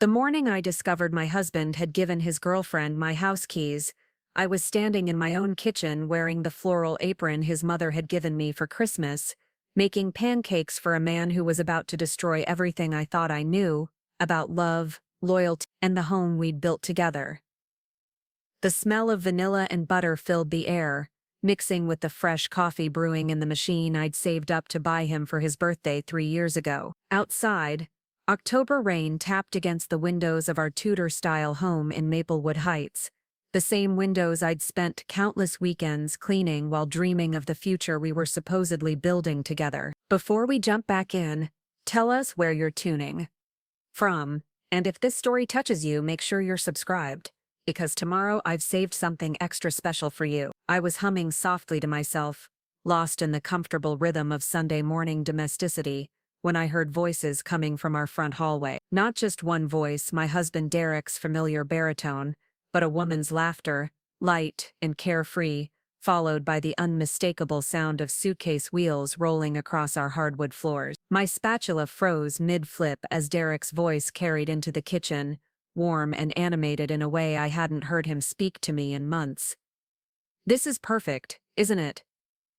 The morning I discovered my husband had given his girlfriend my house keys, I was standing in my own kitchen wearing the floral apron his mother had given me for Christmas, making pancakes for a man who was about to destroy everything I thought I knew about love, loyalty, and the home we'd built together. The smell of vanilla and butter filled the air, mixing with the fresh coffee brewing in the machine I'd saved up to buy him for his birthday 3 years ago. Outside, October rain tapped against the windows of our Tudor-style home in Maplewood Heights, the same windows I'd spent countless weekends cleaning while dreaming of the future we were supposedly building together. Before we jump back in, tell us where you're tuning from, and if this story touches you, make sure you're subscribed, because tomorrow I've saved something extra special for you. I was humming softly to myself, lost in the comfortable rhythm of Sunday morning domesticity, when I heard voices coming from our front hallway. Not just one voice, my husband Derek's familiar baritone, but a woman's laughter, light and carefree, followed by the unmistakable sound of suitcase wheels rolling across our hardwood floors. My spatula froze mid-flip as Derek's voice carried into the kitchen, warm and animated in a way I hadn't heard him speak to me in months. "This is perfect, isn't it?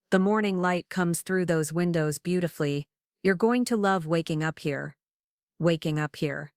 The morning light comes through those windows beautifully. You're going to love waking up here." Waking up here.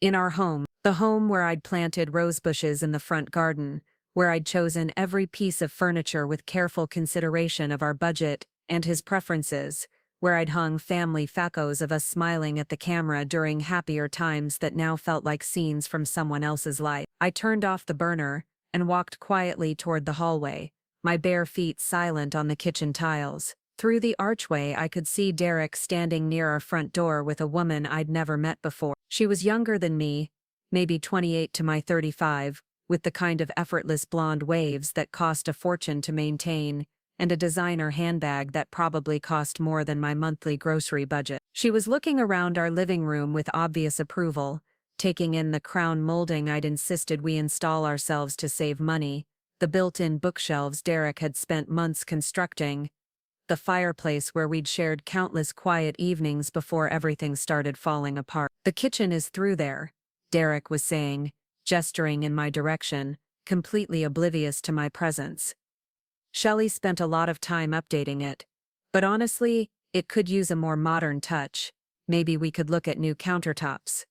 In our home, the home where I'd planted rosebushes in the front garden, where I'd chosen every piece of furniture with careful consideration of our budget and his preferences, where I'd hung family photos of us smiling at the camera during happier times that now felt like scenes from someone else's life. I turned off the burner and walked quietly toward the hallway, my bare feet silent on the kitchen tiles. Through the archway I could see Derek standing near our front door with a woman I'd never met before. She was younger than me, maybe 28 to my 35, with the kind of effortless blonde waves that cost a fortune to maintain, and a designer handbag that probably cost more than my monthly grocery budget. She was looking around our living room with obvious approval, taking in the crown molding I'd insisted we install ourselves to save money, the built-in bookshelves Derek had spent months constructing, the fireplace where we'd shared countless quiet evenings before everything started falling apart. "The kitchen is through there," Derek was saying, gesturing in my direction, completely oblivious to my presence. "Shelley spent a lot of time updating it, but honestly, it could use a more modern touch. Maybe we could look at new countertops."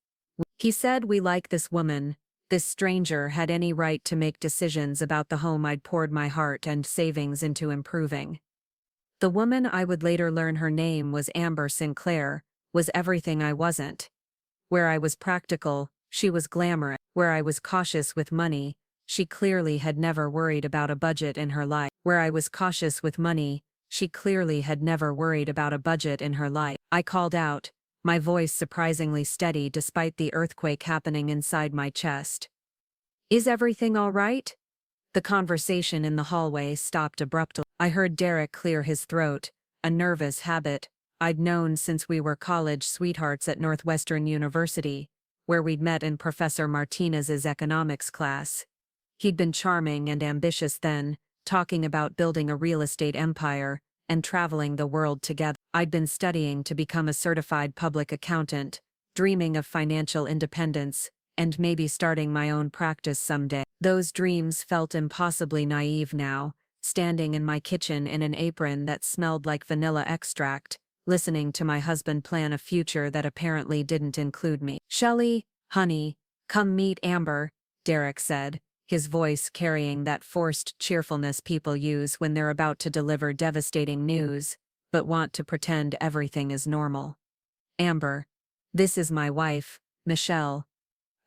He said we like this woman, this stranger had any right to make decisions about the home I'd poured my heart and savings into improving. The woman, I would later learn her name was Amber Sinclair, was everything I wasn't. Where I was practical, she was glamorous. Where I was cautious with money, she clearly had never worried about a budget in her life. Where I was cautious with money, she clearly had never worried about a budget in her life. I called out, my voice surprisingly steady despite the earthquake happening inside my chest. "Is everything all right?" The conversation in the hallway stopped abruptly. I heard Derek clear his throat, a nervous habit I'd known since we were college sweethearts at Northwestern University, where we'd met in Professor Martinez's economics class. He'd been charming and ambitious then, talking about building a real estate empire and traveling the world together. I'd been studying to become a certified public accountant, dreaming of financial independence, and maybe starting my own practice someday. Those dreams felt impossibly naive now, standing in my kitchen in an apron that smelled like vanilla extract, listening to my husband plan a future that apparently didn't include me. "Shelley, honey, come meet Amber," Derek said, his voice carrying that forced cheerfulness people use when they're about to deliver devastating news, but want to pretend everything is normal. "Amber. This is my wife, Michelle.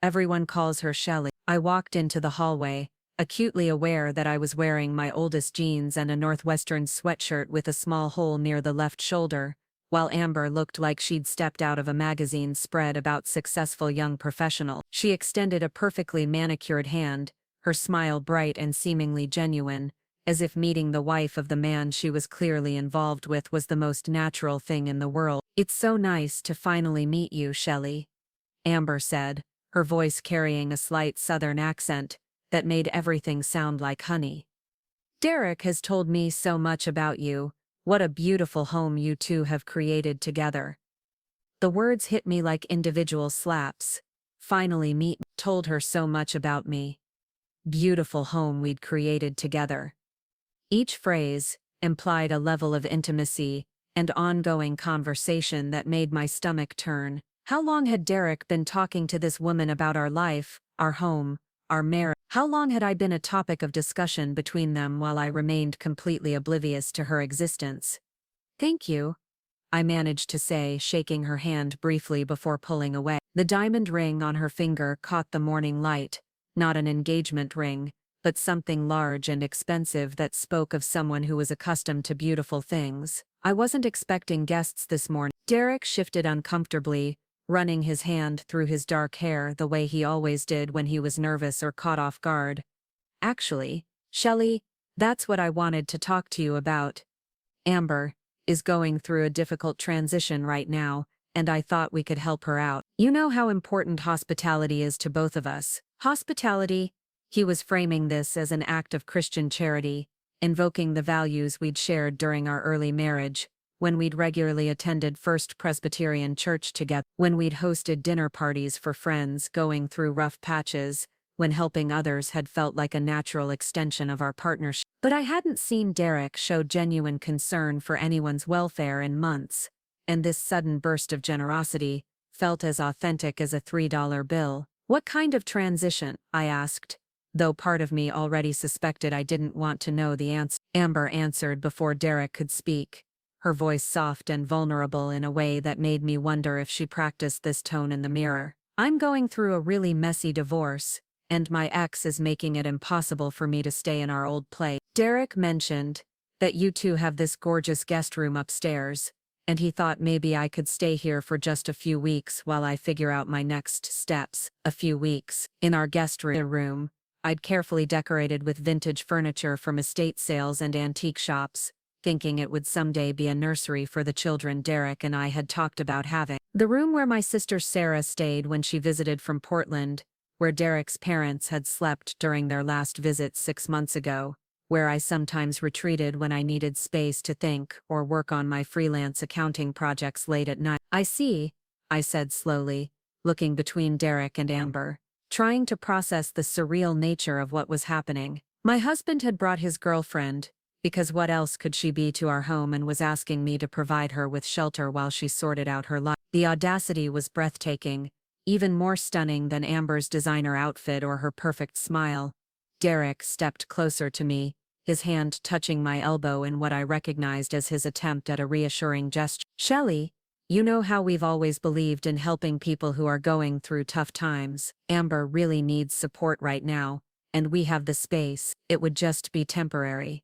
Everyone calls her Shelley." I walked into the hallway, acutely aware that I was wearing my oldest jeans and a Northwestern sweatshirt with a small hole near the left shoulder, while Amber looked like she'd stepped out of a magazine spread about successful young professionals. She extended a perfectly manicured hand, her smile bright and seemingly genuine, as if meeting the wife of the man she was clearly involved with was the most natural thing in the world. "It's so nice to finally meet you, Shelley," Amber said, her voice carrying a slight southern accent that made everything sound like honey. "Derek has told me so much about you. What a beautiful home you two have created together." The words hit me like individual slaps, finally meet, told her so much about me. Beautiful home we'd created together. Each phrase implied a level of intimacy and ongoing conversation that made my stomach turn. How long had Derek been talking to this woman about our life, our home, our marriage? How long had I been a topic of discussion between them while I remained completely oblivious to her existence? "Thank you," I managed to say, shaking her hand briefly before pulling away. The diamond ring on her finger caught the morning light, not an engagement ring, but something large and expensive that spoke of someone who was accustomed to beautiful things. "I wasn't expecting guests this morning." Derek shifted uncomfortably, running his hand through his dark hair the way he always did when he was nervous or caught off guard. "Actually, Shelley, that's what I wanted to talk to you about. Amber is going through a difficult transition right now, and I thought we could help her out. You know how important hospitality is to both of us." Hospitality? He was framing this as an act of Christian charity, invoking the values we'd shared during our early marriage, when we'd regularly attended First Presbyterian Church together, when we'd hosted dinner parties for friends going through rough patches, when helping others had felt like a natural extension of our partnership. But I hadn't seen Derek show genuine concern for anyone's welfare in months, and this sudden burst of generosity felt as authentic as a $3 bill. "What kind of transition?" I asked, though part of me already suspected I didn't want to know the answer. Amber answered before Derek could speak, her voice soft and vulnerable in a way that made me wonder if she practiced this tone in the mirror. "I'm going through a really messy divorce, and my ex is making it impossible for me to stay in our old place. Derek mentioned that you two have this gorgeous guest room upstairs, and he thought maybe I could stay here for just a few weeks while I figure out my next steps." A few weeks. In our guest room, I'd carefully decorated with vintage furniture from estate sales and antique shops, thinking it would someday be a nursery for the children Derek and I had talked about having. The room where my sister Sarah stayed when she visited from Portland, where Derek's parents had slept during their last visit 6 months ago, where I sometimes retreated when I needed space to think or work on my freelance accounting projects late at night. "I see," I said slowly, looking between Derek and Amber, trying to process the surreal nature of what was happening. My husband had brought his girlfriend, because what else could she be, to our home, and was asking me to provide her with shelter while she sorted out her life. The audacity was breathtaking, even more stunning than Amber's designer outfit or her perfect smile. Derek stepped closer to me, his hand touching my elbow in what I recognized as his attempt at a reassuring gesture. "Shelley, you know how we've always believed in helping people who are going through tough times. Amber really needs support right now, and we have the space. It would just be temporary."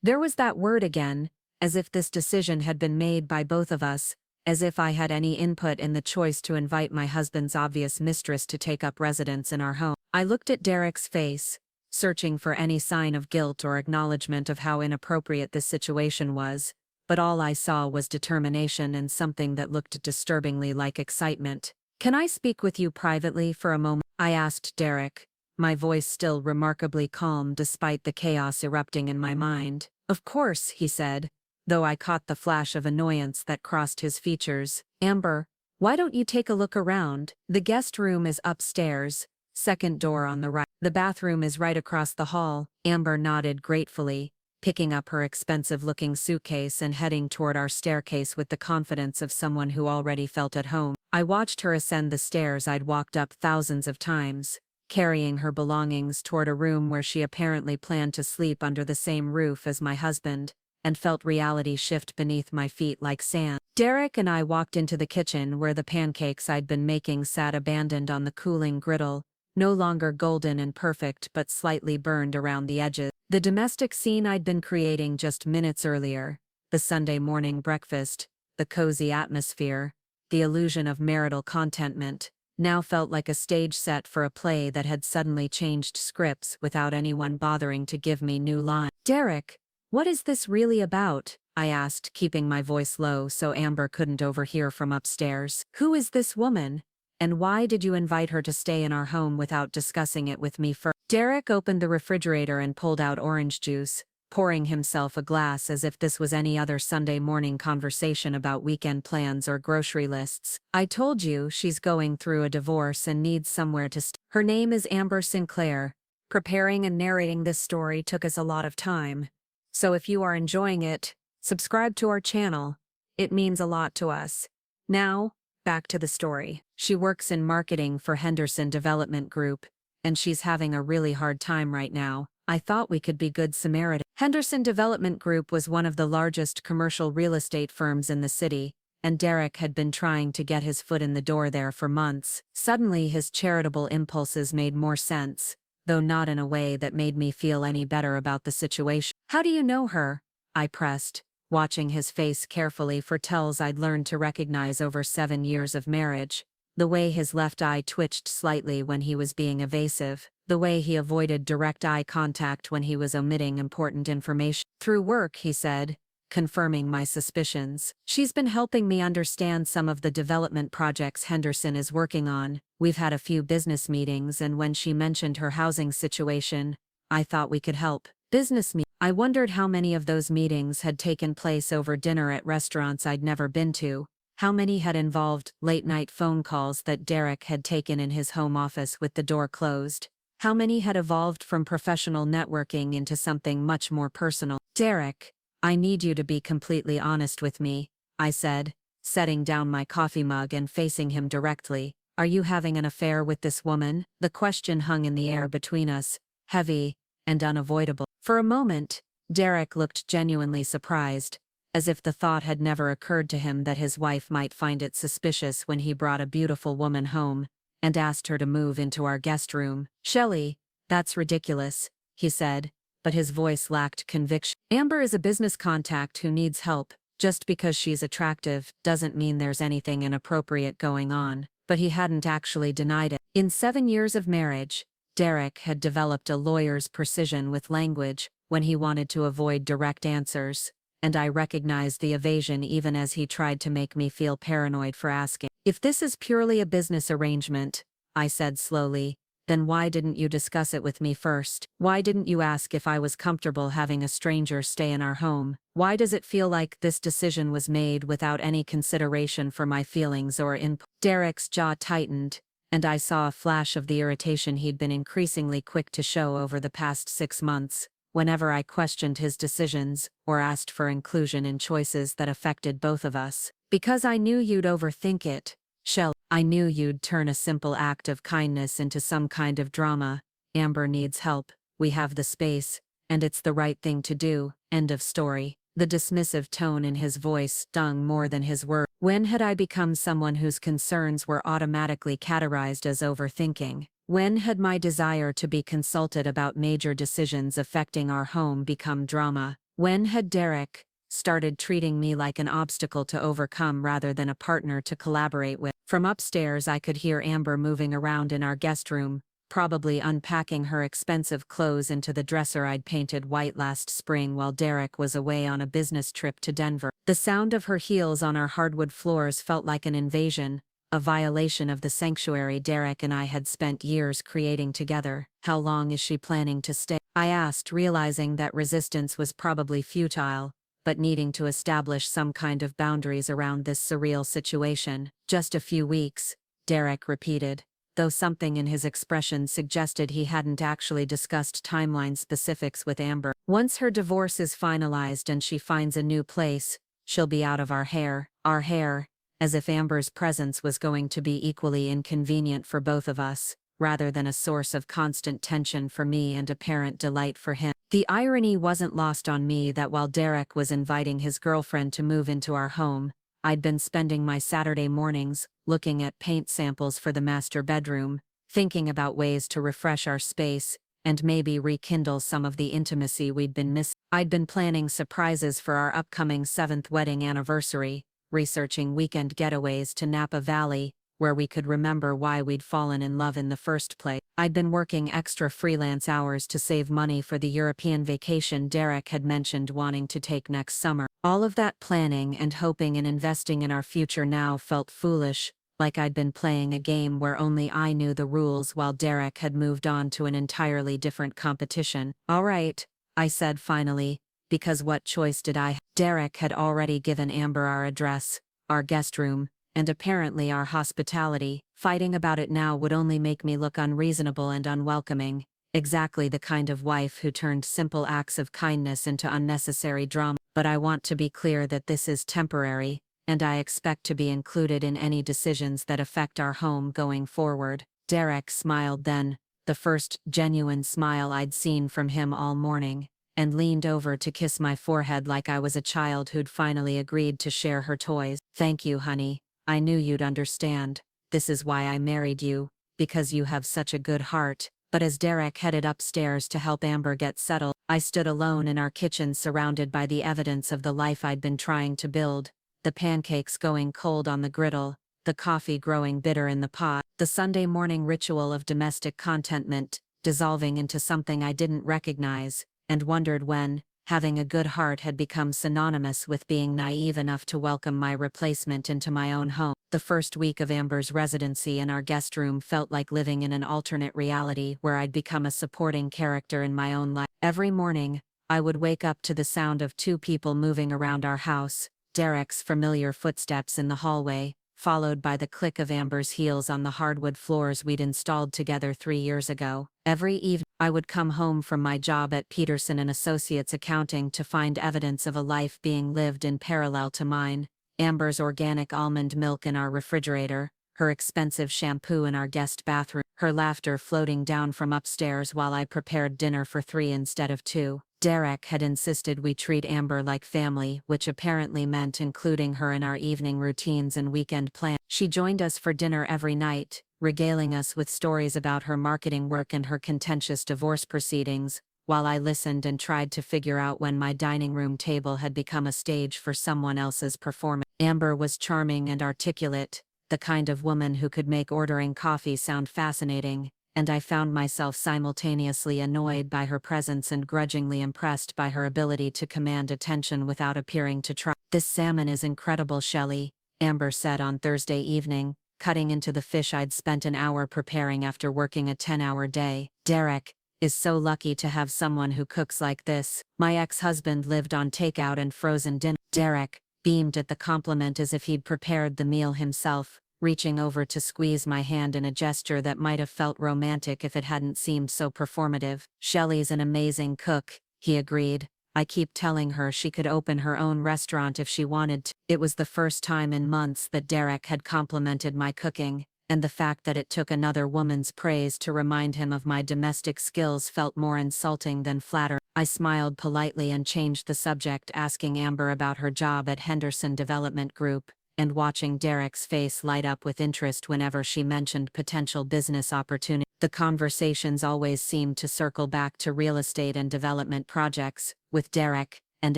There was that word again, as if this decision had been made by both of us, as if I had any input in the choice to invite my husband's obvious mistress to take up residence in our home. I looked at Derek's face, searching for any sign of guilt or acknowledgement of how inappropriate this situation was, but all I saw was determination and something that looked disturbingly like excitement. "Can I speak with you privately for a moment?" I asked Derek, my voice still remarkably calm despite the chaos erupting in my mind. "Of course," he said, though I caught the flash of annoyance that crossed his features. "Amber, why don't you take a look around? The guest room is upstairs, second door on the right. The bathroom is right across the hall." Amber nodded gratefully, picking up her expensive-looking suitcase and heading toward our staircase with the confidence of someone who already felt at home. I watched her ascend the stairs I'd walked up thousands of times, carrying her belongings toward a room where she apparently planned to sleep under the same roof as my husband, and felt reality shift beneath my feet like sand. Derek and I walked into the kitchen where the pancakes I'd been making sat abandoned on the cooling griddle, no longer golden and perfect but slightly burned around the edges. The domestic scene I'd been creating just minutes earlier, the Sunday morning breakfast, the cozy atmosphere, the illusion of marital contentment, now felt like a stage set for a play that had suddenly changed scripts without anyone bothering to give me new lines. "Derek, what is this really about?" I asked, keeping my voice low so Amber couldn't overhear from upstairs. "Who is this woman? And why did you invite her to stay in our home without discussing it with me first?" Derek opened the refrigerator and pulled out orange juice, pouring himself a glass as if this was any other Sunday morning conversation about weekend plans or grocery lists. "I told you she's going through a divorce and needs somewhere to stay. Her name is Amber Sinclair." Preparing and narrating this story took us a lot of time. So if you are enjoying it, subscribe to our channel. It means a lot to us. Now, back to the story. She works in marketing for Henderson Development Group, and she's having a really hard time right now. I thought we could be good Samaritans. Henderson Development Group was one of the largest commercial real estate firms in the city, and Derek had been trying to get his foot in the door there for months. Suddenly his charitable impulses made more sense, though not in a way that made me feel any better about the situation. "How do you know her?" I pressed, watching his face carefully for tells I'd learned to recognize over 7 years of marriage. The way his left eye twitched slightly when he was being evasive, the way he avoided direct eye contact when he was omitting important information. "Through work," he said, confirming my suspicions. "She's been helping me understand some of the development projects Henderson is working on. We've had a few business meetings, and when she mentioned her housing situation, I thought we could help." Business meetings. I wondered how many of those meetings had taken place over dinner at restaurants I'd never been to. How many had involved late-night phone calls that Derek had taken in his home office with the door closed? How many had evolved from professional networking into something much more personal? "Derek, I need you to be completely honest with me," I said, setting down my coffee mug and facing him directly. "Are you having an affair with this woman?" The question hung in the air between us, heavy and unavoidable. For a moment, Derek looked genuinely surprised, as if the thought had never occurred to him that his wife might find it suspicious when he brought a beautiful woman home and asked her to move into our guest room. "Shelley, that's ridiculous," he said, but his voice lacked conviction. "Amber is a business contact who needs help. Just because she's attractive doesn't mean there's anything inappropriate going on." But he hadn't actually denied it. In 7 years of marriage, Derek had developed a lawyer's precision with language when he wanted to avoid direct answers, and I recognized the evasion even as he tried to make me feel paranoid for asking. "If this is purely a business arrangement," I said slowly, "then why didn't you discuss it with me first? Why didn't you ask if I was comfortable having a stranger stay in our home? Why does it feel like this decision was made without any consideration for my feelings or input?" Derek's jaw tightened, and I saw a flash of the irritation he'd been increasingly quick to show over the past 6 months, whenever I questioned his decisions or asked for inclusion in choices that affected both of us. "Because I knew you'd overthink it, Shell. I knew you'd turn a simple act of kindness into some kind of drama. Amber needs help, we have the space, and it's the right thing to do, end of story." The dismissive tone in his voice stung more than his words. When had I become someone whose concerns were automatically categorized as overthinking? When had my desire to be consulted about major decisions affecting our home become drama? When had Derek started treating me like an obstacle to overcome rather than a partner to collaborate with? From upstairs I could hear Amber moving around in our guest room, probably unpacking her expensive clothes into the dresser I'd painted white last spring while Derek was away on a business trip to Denver. The sound of her heels on our hardwood floors felt like an invasion, a violation of the sanctuary Derek and I had spent years creating together. "How long is she planning to stay?" I asked, realizing that resistance was probably futile, but needing to establish some kind of boundaries around this surreal situation. "Just a few weeks," Derek repeated, though something in his expression suggested he hadn't actually discussed timeline specifics with Amber. "Once her divorce is finalized and she finds a new place, she'll be out of our hair." Our hair, as if Amber's presence was going to be equally inconvenient for both of us, rather than a source of constant tension for me and apparent delight for him. The irony wasn't lost on me that while Derek was inviting his girlfriend to move into our home, I'd been spending my Saturday mornings looking at paint samples for the master bedroom, thinking about ways to refresh our space and maybe rekindle some of the intimacy we'd been missing. I'd been planning surprises for our upcoming 7th wedding anniversary, researching weekend getaways to Napa Valley, where we could remember why we'd fallen in love in the first place. I'd been working extra freelance hours to save money for the European vacation Derek had mentioned wanting to take next summer. All of that planning and hoping and investing in our future now felt foolish, like I'd been playing a game where only I knew the rules while Derek had moved on to an entirely different competition. "All right," I said finally, because what choice did I have? Derek had already given Amber our address, our guest room, and apparently our hospitality. Fighting about it now would only make me look unreasonable and unwelcoming, exactly the kind of wife who turned simple acts of kindness into unnecessary drama. But I want to be clear that this is temporary, and I expect to be included in any decisions that affect our home going forward. Derek smiled then, the first genuine smile I'd seen from him all morning, and leaned over to kiss my forehead like I was a child who'd finally agreed to share her toys. Thank you, honey. I knew you'd understand. This is why I married you, because you have such a good heart. But as Derek headed upstairs to help Amber get settled, I stood alone in our kitchen surrounded by the evidence of the life I'd been trying to build. The pancakes going cold on the griddle, the coffee growing bitter in the pot, the Sunday morning ritual of domestic contentment, dissolving into something I didn't recognize, and wondered when, having a good heart had become synonymous with being naive enough to welcome my replacement into my own home. The first week of Amber's residency in our guest room felt like living in an alternate reality where I'd become a supporting character in my own life. Every morning, I would wake up to the sound of two people moving around our house, Derek's familiar footsteps in the hallway, followed by the click of Amber's heels on the hardwood floors we'd installed together 3 years ago. Every evening, I would come home from my job at Peterson & Associates Accounting to find evidence of a life being lived in parallel to mine. Amber's organic almond milk in our refrigerator, her expensive shampoo in our guest bathroom, her laughter floating down from upstairs while I prepared dinner for 3 instead of 2. Derek had insisted we treat Amber like family, which apparently meant including her in our evening routines and weekend plans. She joined us for dinner every night, regaling us with stories about her marketing work and her contentious divorce proceedings, while I listened and tried to figure out when my dining room table had become a stage for someone else's performance. Amber was charming and articulate, the kind of woman who could make ordering coffee sound fascinating, and I found myself simultaneously annoyed by her presence and grudgingly impressed by her ability to command attention without appearing to try. "This salmon is incredible, Shelley," Amber said on Thursday evening, cutting into the fish I'd spent an hour preparing after working a 10-hour day. "Derek is so lucky to have someone who cooks like this. My ex-husband lived on takeout and frozen dinner." Derek beamed at the compliment as if he'd prepared the meal himself, reaching over to squeeze my hand in a gesture that might have felt romantic if it hadn't seemed so performative. "Shelley's an amazing cook," he agreed. "I keep telling her she could open her own restaurant if she wanted to." It was the first time in months that Derek had complimented my cooking, and the fact that it took another woman's praise to remind him of my domestic skills felt more insulting than flattering. I smiled politely and changed the subject, asking Amber about her job at Henderson Development Group, and watching Derek's face light up with interest whenever she mentioned potential business opportunities. The conversations always seemed to circle back to real estate and development projects, with Derek and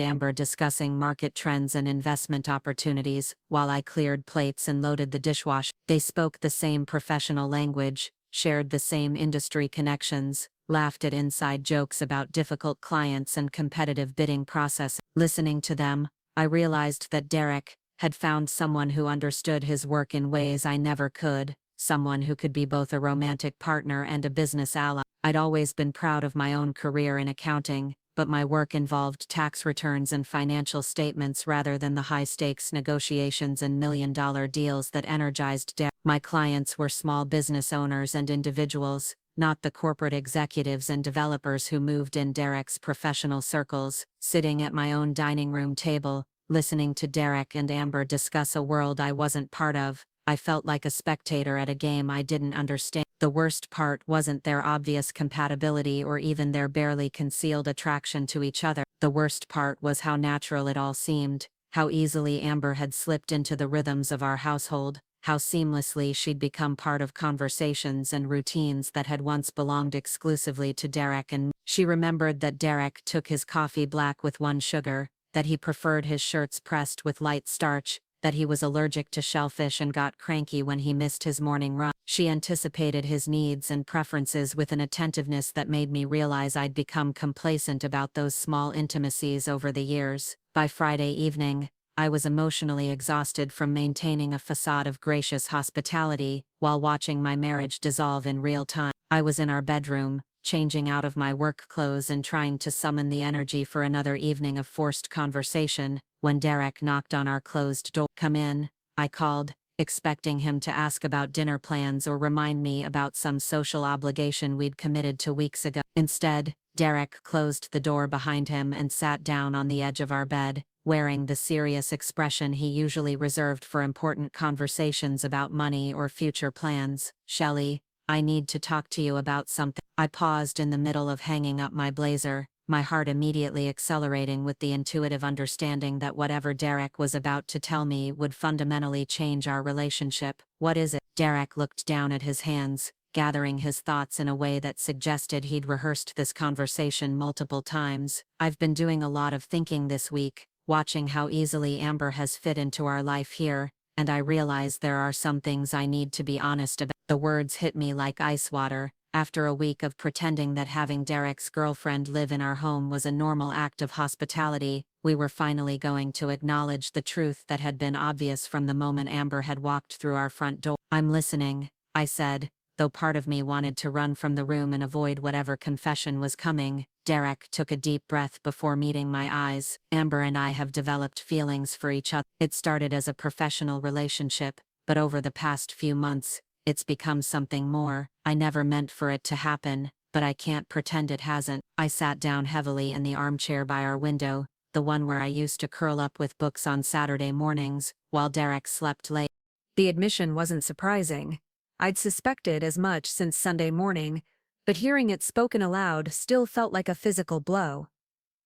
Amber discussing market trends and investment opportunities, while I cleared plates and loaded the dishwasher. They spoke the same professional language, shared the same industry connections, laughed at inside jokes about difficult clients and competitive bidding process. Listening to them, I realized that Derek had found someone who understood his work in ways I never could, someone who could be both a romantic partner and a business ally. I'd always been proud of my own career in accounting, but my work involved tax returns and financial statements rather than the high-stakes negotiations and million-dollar deals that energized Derek. My clients were small business owners and individuals, not the corporate executives and developers who moved in Derek's professional circles. Sitting at my own dining room table, listening to Derek and Amber discuss a world I wasn't part of, I felt like a spectator at a game I didn't understand. The worst part wasn't their obvious compatibility or even their barely concealed attraction to each other. The worst part was how natural it all seemed, how easily Amber had slipped into the rhythms of our household, how seamlessly she'd become part of conversations and routines that had once belonged exclusively to Derek and me. She remembered that Derek took his coffee black with 1 sugar, that he preferred his shirts pressed with light starch, that he was allergic to shellfish and got cranky when he missed his morning run. She anticipated his needs and preferences with an attentiveness that made me realize I'd become complacent about those small intimacies over the years. By Friday evening, I was emotionally exhausted from maintaining a facade of gracious hospitality while watching my marriage dissolve in real time. I was in our bedroom, changing out of my work clothes and trying to summon the energy for another evening of forced conversation, when Derek knocked on our closed door. "Come in," I called, expecting him to ask about dinner plans or remind me about some social obligation we'd committed to weeks ago. Instead, Derek closed the door behind him and sat down on the edge of our bed, wearing the serious expression he usually reserved for important conversations about money or future plans. "Shelley, I need to talk to you about something." I paused in the middle of hanging up my blazer, my heart immediately accelerating with the intuitive understanding that whatever Derek was about to tell me would fundamentally change our relationship. "What is it?" Derek looked down at his hands, gathering his thoughts in a way that suggested he'd rehearsed this conversation multiple times. "I've been doing a lot of thinking this week, watching how easily Amber has fit into our life here, and I realize there are some things I need to be honest about." The words hit me like ice water. After a week of pretending that having Derek's girlfriend live in our home was a normal act of hospitality, we were finally going to acknowledge the truth that had been obvious from the moment Amber had walked through our front door. "I'm listening," I said, though part of me wanted to run from the room and avoid whatever confession was coming. Derek took a deep breath before meeting my eyes. "Amber and I have developed feelings for each other. It started as a professional relationship, but over the past few months, it's become something more. I never meant for it to happen, but I can't pretend it hasn't." I sat down heavily in the armchair by our window, the one where I used to curl up with books on Saturday mornings, while Derek slept late. The admission wasn't surprising. I'd suspected as much since Sunday morning, but hearing it spoken aloud still felt like a physical blow.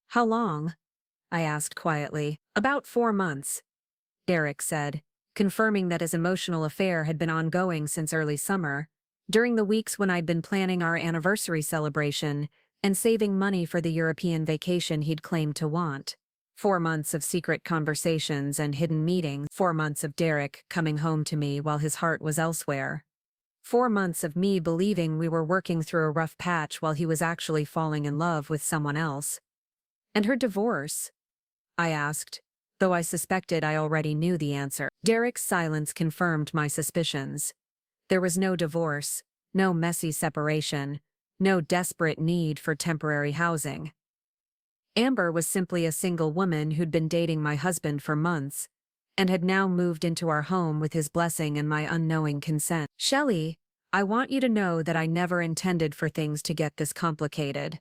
"How long?" I asked quietly. "About 4 months," Derek said, confirming that his emotional affair had been ongoing since early summer, during the weeks when I'd been planning our anniversary celebration and saving money for the European vacation he'd claimed to want. 4 months of secret conversations and hidden meetings. 4 months of Derek coming home to me while his heart was elsewhere. 4 months of me believing we were working through a rough patch while he was actually falling in love with someone else. "And her divorce?" I asked, though I suspected I already knew the answer. Derek's silence confirmed my suspicions. There was no divorce, no messy separation, no desperate need for temporary housing. Amber was simply a single woman who'd been dating my husband for months, and had now moved into our home with his blessing and my unknowing consent. "Shelley, I want you to know that I never intended for things to get this complicated,"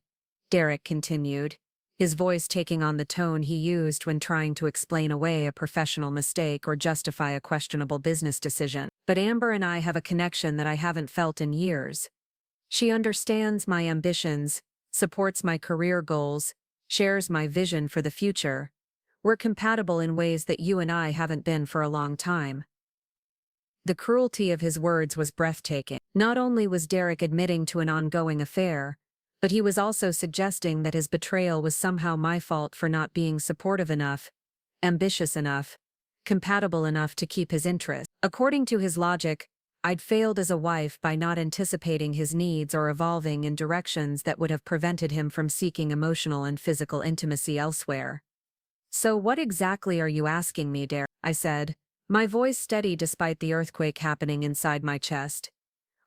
Derek continued, his voice taking on the tone he used when trying to explain away a professional mistake or justify a questionable business decision. "But Amber and I have a connection that I haven't felt in years. She understands my ambitions, supports my career goals, shares my vision for the future. We're compatible in ways that you and I haven't been for a long time." The cruelty of his words was breathtaking. Not only was Derek admitting to an ongoing affair, but he was also suggesting that his betrayal was somehow my fault for not being supportive enough, ambitious enough, compatible enough to keep his interest. According to his logic, I'd failed as a wife by not anticipating his needs or evolving in directions that would have prevented him from seeking emotional and physical intimacy elsewhere. "So what exactly are you asking me, Derek?" I said, my voice steady despite the earthquake happening inside my chest.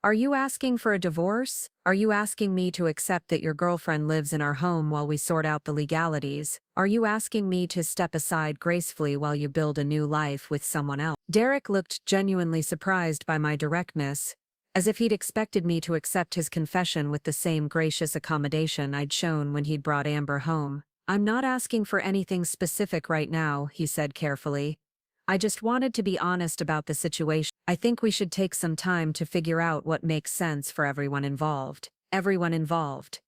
"Are you asking for a divorce? Are you asking me to accept that your girlfriend lives in our home while we sort out the legalities? Are you asking me to step aside gracefully while you build a new life with someone else?" Derek looked genuinely surprised by my directness, as if he'd expected me to accept his confession with the same gracious accommodation I'd shown when he'd brought Amber home. "I'm not asking for anything specific right now," he said carefully. "I just wanted to be honest about the situation. I think we should take some time to figure out what makes sense for everyone involved." Everyone involved.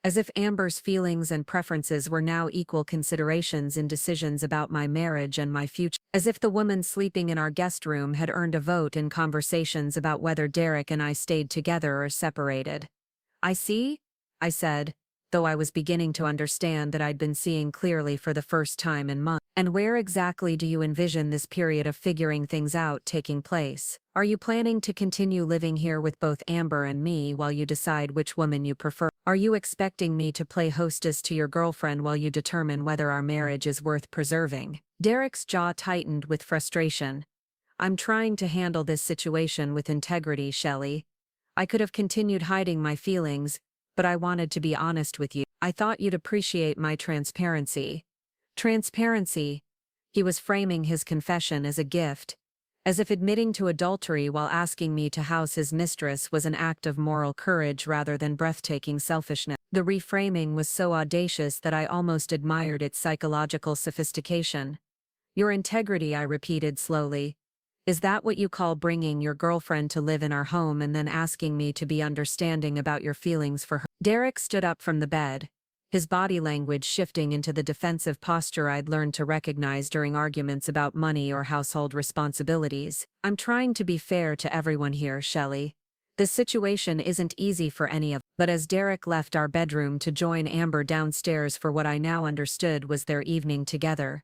As if Amber's feelings and preferences were now equal considerations in decisions about my marriage and my future. As if the woman sleeping in our guest room had earned a vote in conversations about whether Derek and I stayed together or separated. "I see," I said, though I was beginning to understand that I'd been seeing clearly for the first time in months. "And where exactly do you envision this period of figuring things out taking place? Are you planning to continue living here with both Amber and me while you decide which woman you prefer? Are you expecting me to play hostess to your girlfriend while you determine whether our marriage is worth preserving?" Derek's jaw tightened with frustration. "I'm trying to handle this situation with integrity, Shelley. I could have continued hiding my feelings, but I wanted to be honest with you. I thought you'd appreciate my transparency. Transparency? He was framing his confession as a gift, as if admitting to adultery while asking me to house his mistress was an act of moral courage rather than breathtaking selfishness. The reframing was so audacious that I almost admired its psychological sophistication. Your integrity, I repeated slowly. Is that what you call bringing your girlfriend to live in our home and then asking me to be understanding about your feelings for her? Derek stood up from the bed, his body language shifting into the defensive posture I'd learned to recognize during arguments about money or household responsibilities. I'm trying to be fair to everyone here, Shelley. This situation isn't easy for any of us. But as Derek left our bedroom to join Amber downstairs for what I now understood was their evening together,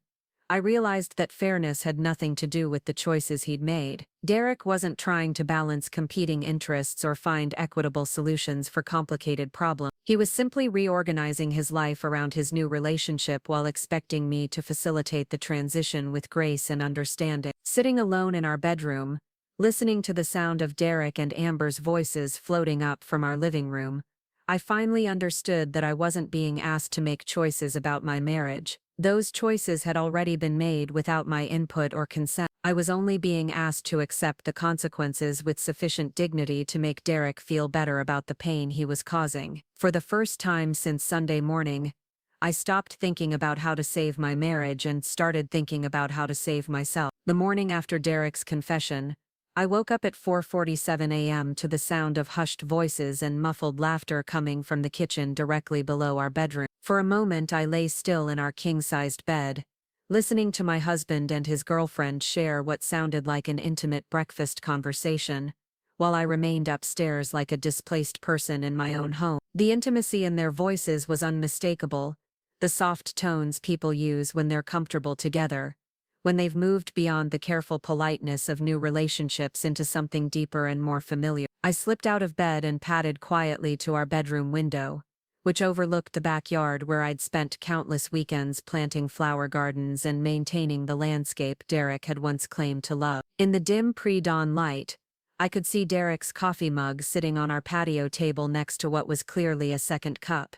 I realized that fairness had nothing to do with the choices he'd made. Derek wasn't trying to balance competing interests or find equitable solutions for complicated problems. He was simply reorganizing his life around his new relationship while expecting me to facilitate the transition with grace and understanding. Sitting alone in our bedroom, listening to the sound of Derek and Amber's voices floating up from our living room, I finally understood that I wasn't being asked to make choices about my marriage. Those choices had already been made without my input or consent. I was only being asked to accept the consequences with sufficient dignity to make Derek feel better about the pain he was causing. For the first time since Sunday morning, I stopped thinking about how to save my marriage and started thinking about how to save myself. The morning after Derek's confession, I woke up at 4:47 a.m. to the sound of hushed voices and muffled laughter coming from the kitchen directly below our bedroom. For a moment I lay still in our king-sized bed, listening to my husband and his girlfriend share what sounded like an intimate breakfast conversation, while I remained upstairs like a displaced person in my own home. The intimacy in their voices was unmistakable, the soft tones people use when they're comfortable together, when they've moved beyond the careful politeness of new relationships into something deeper and more familiar. I slipped out of bed and padded quietly to our bedroom window, which overlooked the backyard where I'd spent countless weekends planting flower gardens and maintaining the landscape Derek had once claimed to love. In the dim pre-dawn light, I could see Derek's coffee mug sitting on our patio table next to what was clearly a second cup,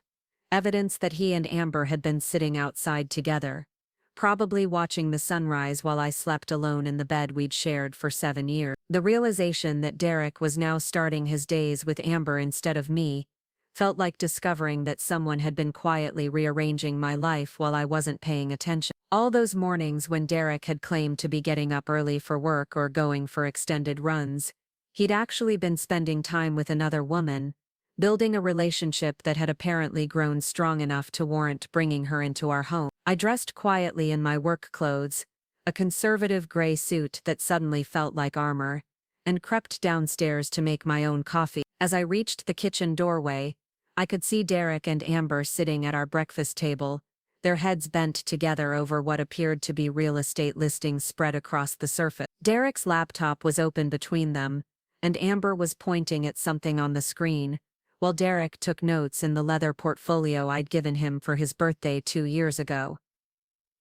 evidence that he and Amber had been sitting outside together, probably watching the sunrise while I slept alone in the bed we'd shared for 7 years. The realization that Derek was now starting his days with Amber instead of me felt like discovering that someone had been quietly rearranging my life while I wasn't paying attention. All those mornings when Derek had claimed to be getting up early for work or going for extended runs, he'd actually been spending time with another woman, building a relationship that had apparently grown strong enough to warrant bringing her into our home. I dressed quietly in my work clothes, a conservative gray suit that suddenly felt like armor, and crept downstairs to make my own coffee. As I reached the kitchen doorway, I could see Derek and Amber sitting at our breakfast table, their heads bent together over what appeared to be real estate listings spread across the surface. Derek's laptop was open between them, and Amber was pointing at something on the screen, while Derek took notes in the leather portfolio I'd given him for his birthday 2 years ago.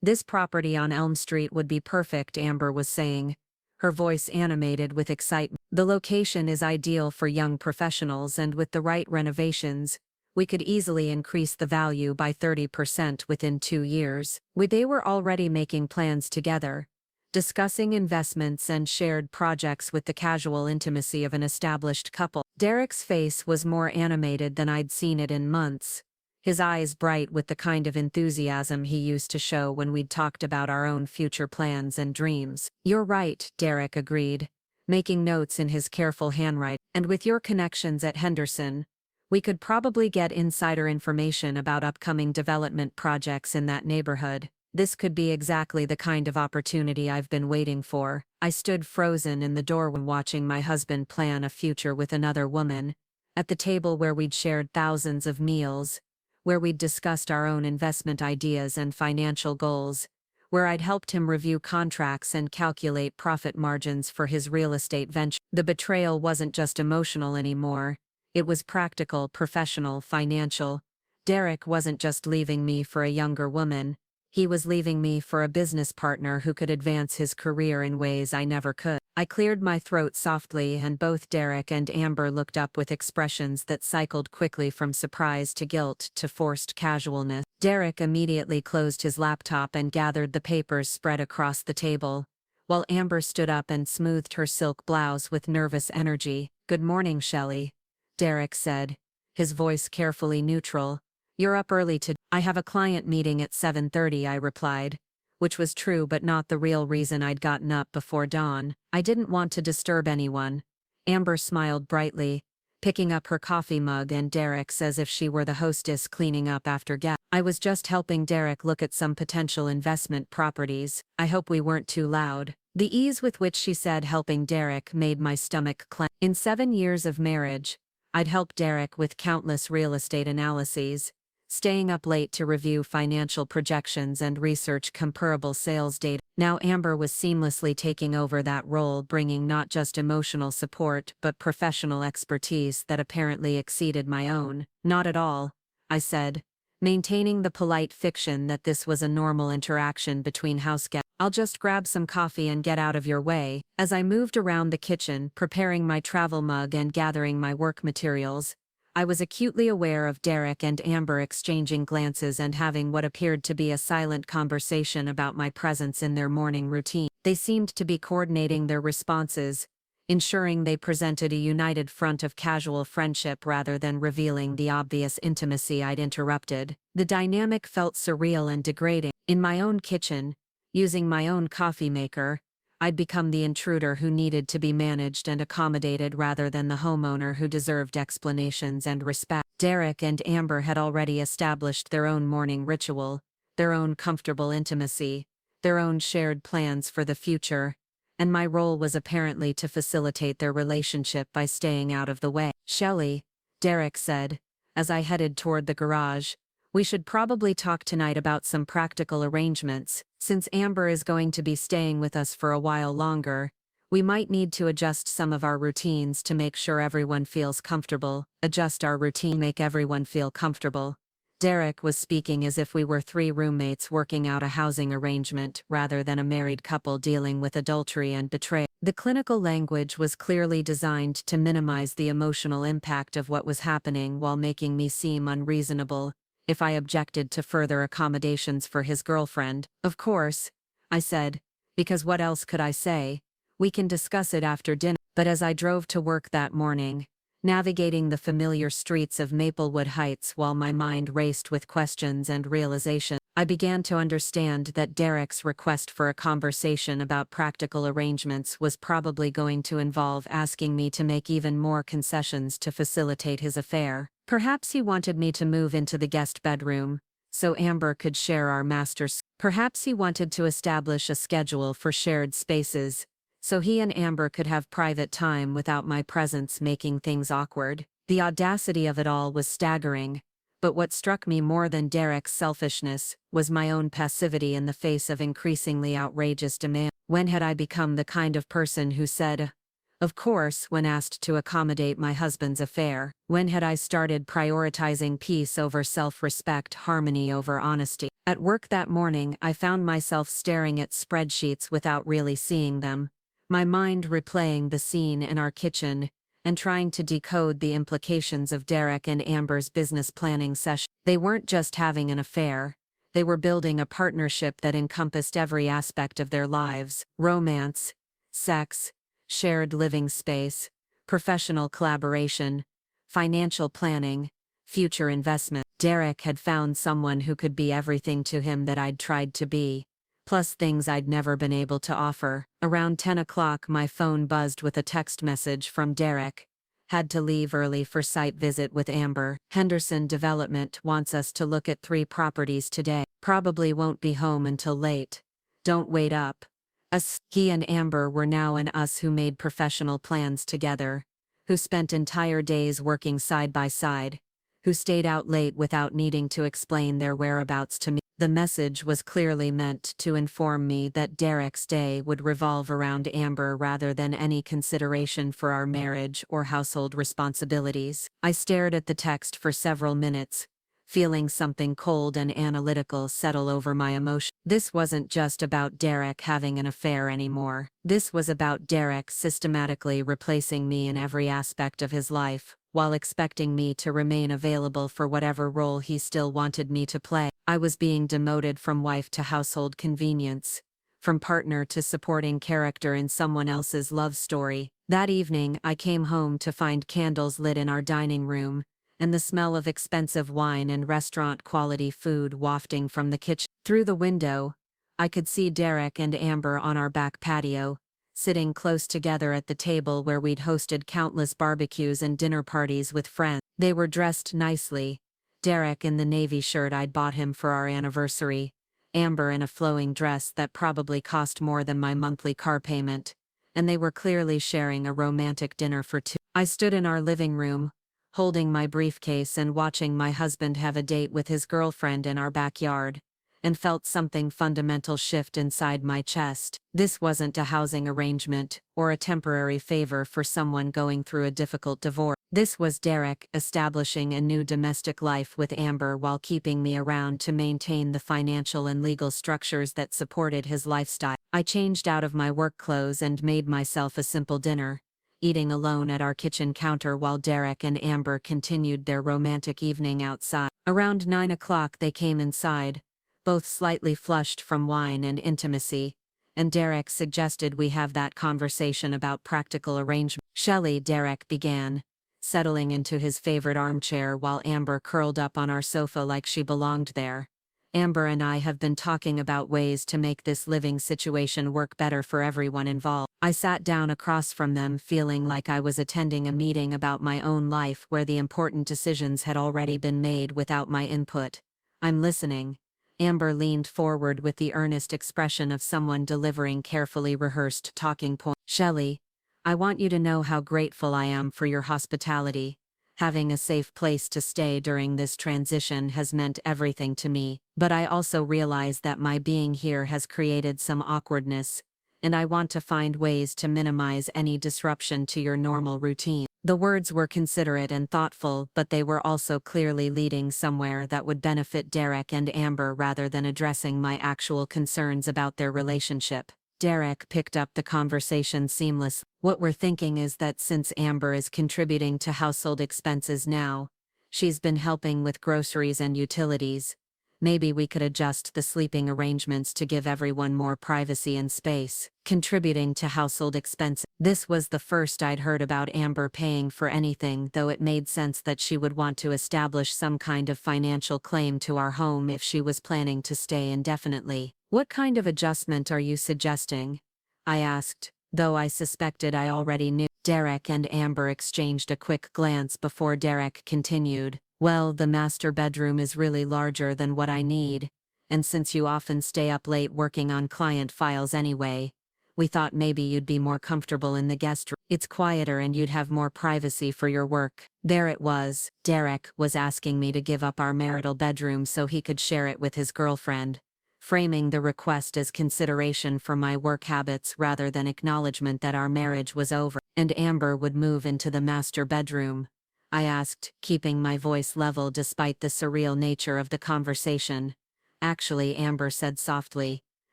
This property on Elm Street would be perfect, Amber was saying, her voice animated with excitement. The location is ideal for young professionals, and with the right renovations, we could easily increase the value by 30% within 2 years. They were already making plans together, discussing investments and shared projects with the casual intimacy of an established couple. Derek's face was more animated than I'd seen it in months, his eyes bright with the kind of enthusiasm he used to show when we'd talked about our own future plans and dreams. You're right, Derek agreed, making notes in his careful handwriting. And with your connections at Henderson, we could probably get insider information about upcoming development projects in that neighborhood. This could be exactly the kind of opportunity I've been waiting for. I stood frozen in the doorway watching my husband plan a future with another woman, at the table where we'd shared thousands of meals, where we'd discussed our own investment ideas and financial goals, where I'd helped him review contracts and calculate profit margins for his real estate venture. The betrayal wasn't just emotional anymore. It was practical, professional, financial. Derek wasn't just leaving me for a younger woman. He was leaving me for a business partner who could advance his career in ways I never could. I cleared my throat softly and both Derek and Amber looked up with expressions that cycled quickly from surprise to guilt to forced casualness. Derek immediately closed his laptop and gathered the papers spread across the table, while Amber stood up and smoothed her silk blouse with nervous energy. "Good morning, Shelley," Derek said, his voice carefully neutral. "You're up early today." "I have a client meeting at 7:30, I replied, which was true but not the real reason I'd gotten up before dawn. I didn't want to disturb anyone. Amber smiled brightly, picking up her coffee mug and Derek's as if she were the hostess cleaning up after guests. "I was just helping Derek look at some potential investment properties. I hope we weren't too loud." The ease with which she said helping Derek made my stomach clench. In 7 years of marriage, I'd helped Derek with countless real estate analyses, staying up late to review financial projections and research comparable sales data. Now Amber was seamlessly taking over that role, bringing not just emotional support but professional expertise that apparently exceeded my own. "Not at all," I said, maintaining the polite fiction that this was a normal interaction between house guests. "I'll just grab some coffee and get out of your way." As I moved around the kitchen, preparing my travel mug and gathering my work materials, I was acutely aware of Derek and Amber exchanging glances and having what appeared to be a silent conversation about my presence in their morning routine. They seemed to be coordinating their responses, ensuring they presented a united front of casual friendship rather than revealing the obvious intimacy I'd interrupted. The dynamic felt surreal and degrading. In my own kitchen, using my own coffee maker, I'd become the intruder who needed to be managed and accommodated rather than the homeowner who deserved explanations and respect. Derek and Amber had already established their own morning ritual, their own comfortable intimacy, their own shared plans for the future, and my role was apparently to facilitate their relationship by staying out of the way. "Shelley," Derek said, as I headed toward the garage, "we should probably talk tonight about some practical arrangements. Since Amber is going to be staying with us for a while longer, we might need to adjust some of our routines to make sure everyone feels comfortable." "Adjust our routine, make everyone feel comfortable." Derek was speaking as if we were 3 roommates working out a housing arrangement rather than a married couple dealing with adultery and betrayal. The clinical language was clearly designed to minimize the emotional impact of what was happening while making me seem unreasonable if I objected to further accommodations for his girlfriend. "Of course," I said, because what else could I say? "We can discuss it after dinner." But as I drove to work that morning, navigating the familiar streets of Maplewood Heights while my mind raced with questions and realization, I began to understand that Derek's request for a conversation about practical arrangements was probably going to involve asking me to make even more concessions to facilitate his affair. Perhaps he wanted me to move into the guest bedroom, so Amber could share our master's. Perhaps he wanted to establish a schedule for shared spaces, so he and Amber could have private time without my presence making things awkward. The audacity of it all was staggering, but what struck me more than Derek's selfishness was my own passivity in the face of increasingly outrageous demand. When had I become the kind of person who said, "of course," when asked to accommodate my husband's affair? When had I started prioritizing peace over self-respect, harmony over honesty? At work that morning, I found myself staring at spreadsheets without really seeing them, my mind replaying the scene in our kitchen and trying to decode the implications of Derek and Amber's business planning session. They weren't just having an affair, they were building a partnership that encompassed every aspect of their lives: romance, sex, shared living space, professional collaboration, financial planning, future investment. Derek had found someone who could be everything to him that I'd tried to be, plus things I'd never been able to offer. Around 10 o'clock my phone buzzed with a text message from Derek. "Had to leave early for site visit with Amber. Henderson Development wants us to look at 3 properties today. Probably won't be home until late. Don't wait up." Us. He and Amber were now an us who made professional plans together, who spent entire days working side by side, who stayed out late without needing to explain their whereabouts to me. The message was clearly meant to inform me that Derek's day would revolve around Amber rather than any consideration for our marriage or household responsibilities. I stared at the text for several minutes, feeling something cold and analytical settle over my emotion. This wasn't just about Derek having an affair anymore. This was about Derek systematically replacing me in every aspect of his life, while expecting me to remain available for whatever role he still wanted me to play. I was being demoted from wife to household convenience, from partner to supporting character in someone else's love story. That evening, I came home to find candles lit in our dining room, and the smell of expensive wine and restaurant-quality food wafting from the kitchen. Through the window, I could see Derek and Amber on our back patio, sitting close together at the table where we'd hosted countless barbecues and dinner parties with friends. They were dressed nicely, Derek in the navy shirt I'd bought him for our anniversary, Amber in a flowing dress that probably cost more than my monthly car payment, and they were clearly sharing a romantic dinner for two. I stood in our living room, holding my briefcase and watching my husband have a date with his girlfriend in our backyard, and felt something fundamental shift inside my chest. This wasn't a housing arrangement or a temporary favor for someone going through a difficult divorce. This was Derek establishing a new domestic life with Amber while keeping me around to maintain the financial and legal structures that supported his lifestyle. I changed out of my work clothes and made myself a simple dinner, eating alone at our kitchen counter while Derek and Amber continued their romantic evening outside. Around 9 o'clock they came inside, both slightly flushed from wine and intimacy, and Derek suggested we have that conversation about practical arrangement. "Shelley," Derek began, settling into his favorite armchair while Amber curled up on our sofa like she belonged there. "Amber and I have been talking about ways to make this living situation work better for everyone involved." I sat down across from them, feeling like I was attending a meeting about my own life where the important decisions had already been made without my input. "I'm listening." Amber leaned forward with the earnest expression of someone delivering carefully rehearsed talking points. "Shelley, I want you to know how grateful I am for your hospitality. Having a safe place to stay during this transition has meant everything to me, but I also realize that my being here has created some awkwardness, and I want to find ways to minimize any disruption to your normal routine." The words were considerate and thoughtful, but they were also clearly leading somewhere that would benefit Derek and Amber rather than addressing my actual concerns about their relationship. Derek picked up the conversation seamlessly. "What we're thinking is that since Amber is contributing to household expenses now, she's been helping with groceries and utilities, maybe we could adjust the sleeping arrangements to give everyone more privacy and space." Contributing to household expenses. This was the first I'd heard about Amber paying for anything, though it made sense that she would want to establish some kind of financial claim to our home if she was planning to stay indefinitely. "What kind of adjustment are you suggesting?" I asked, though I suspected I already knew. Derek and Amber exchanged a quick glance before Derek continued. "Well, the master bedroom is really larger than what I need, and since you often stay up late working on client files anyway, we thought maybe you'd be more comfortable in the guest room. It's quieter and you'd have more privacy for your work." There it was. Derek was asking me to give up our marital bedroom so he could share it with his girlfriend, framing the request as consideration for my work habits rather than acknowledgement that our marriage was over. "And Amber would move into the master bedroom?" I asked, keeping my voice level despite the surreal nature of the conversation. "Actually," Amber said softly,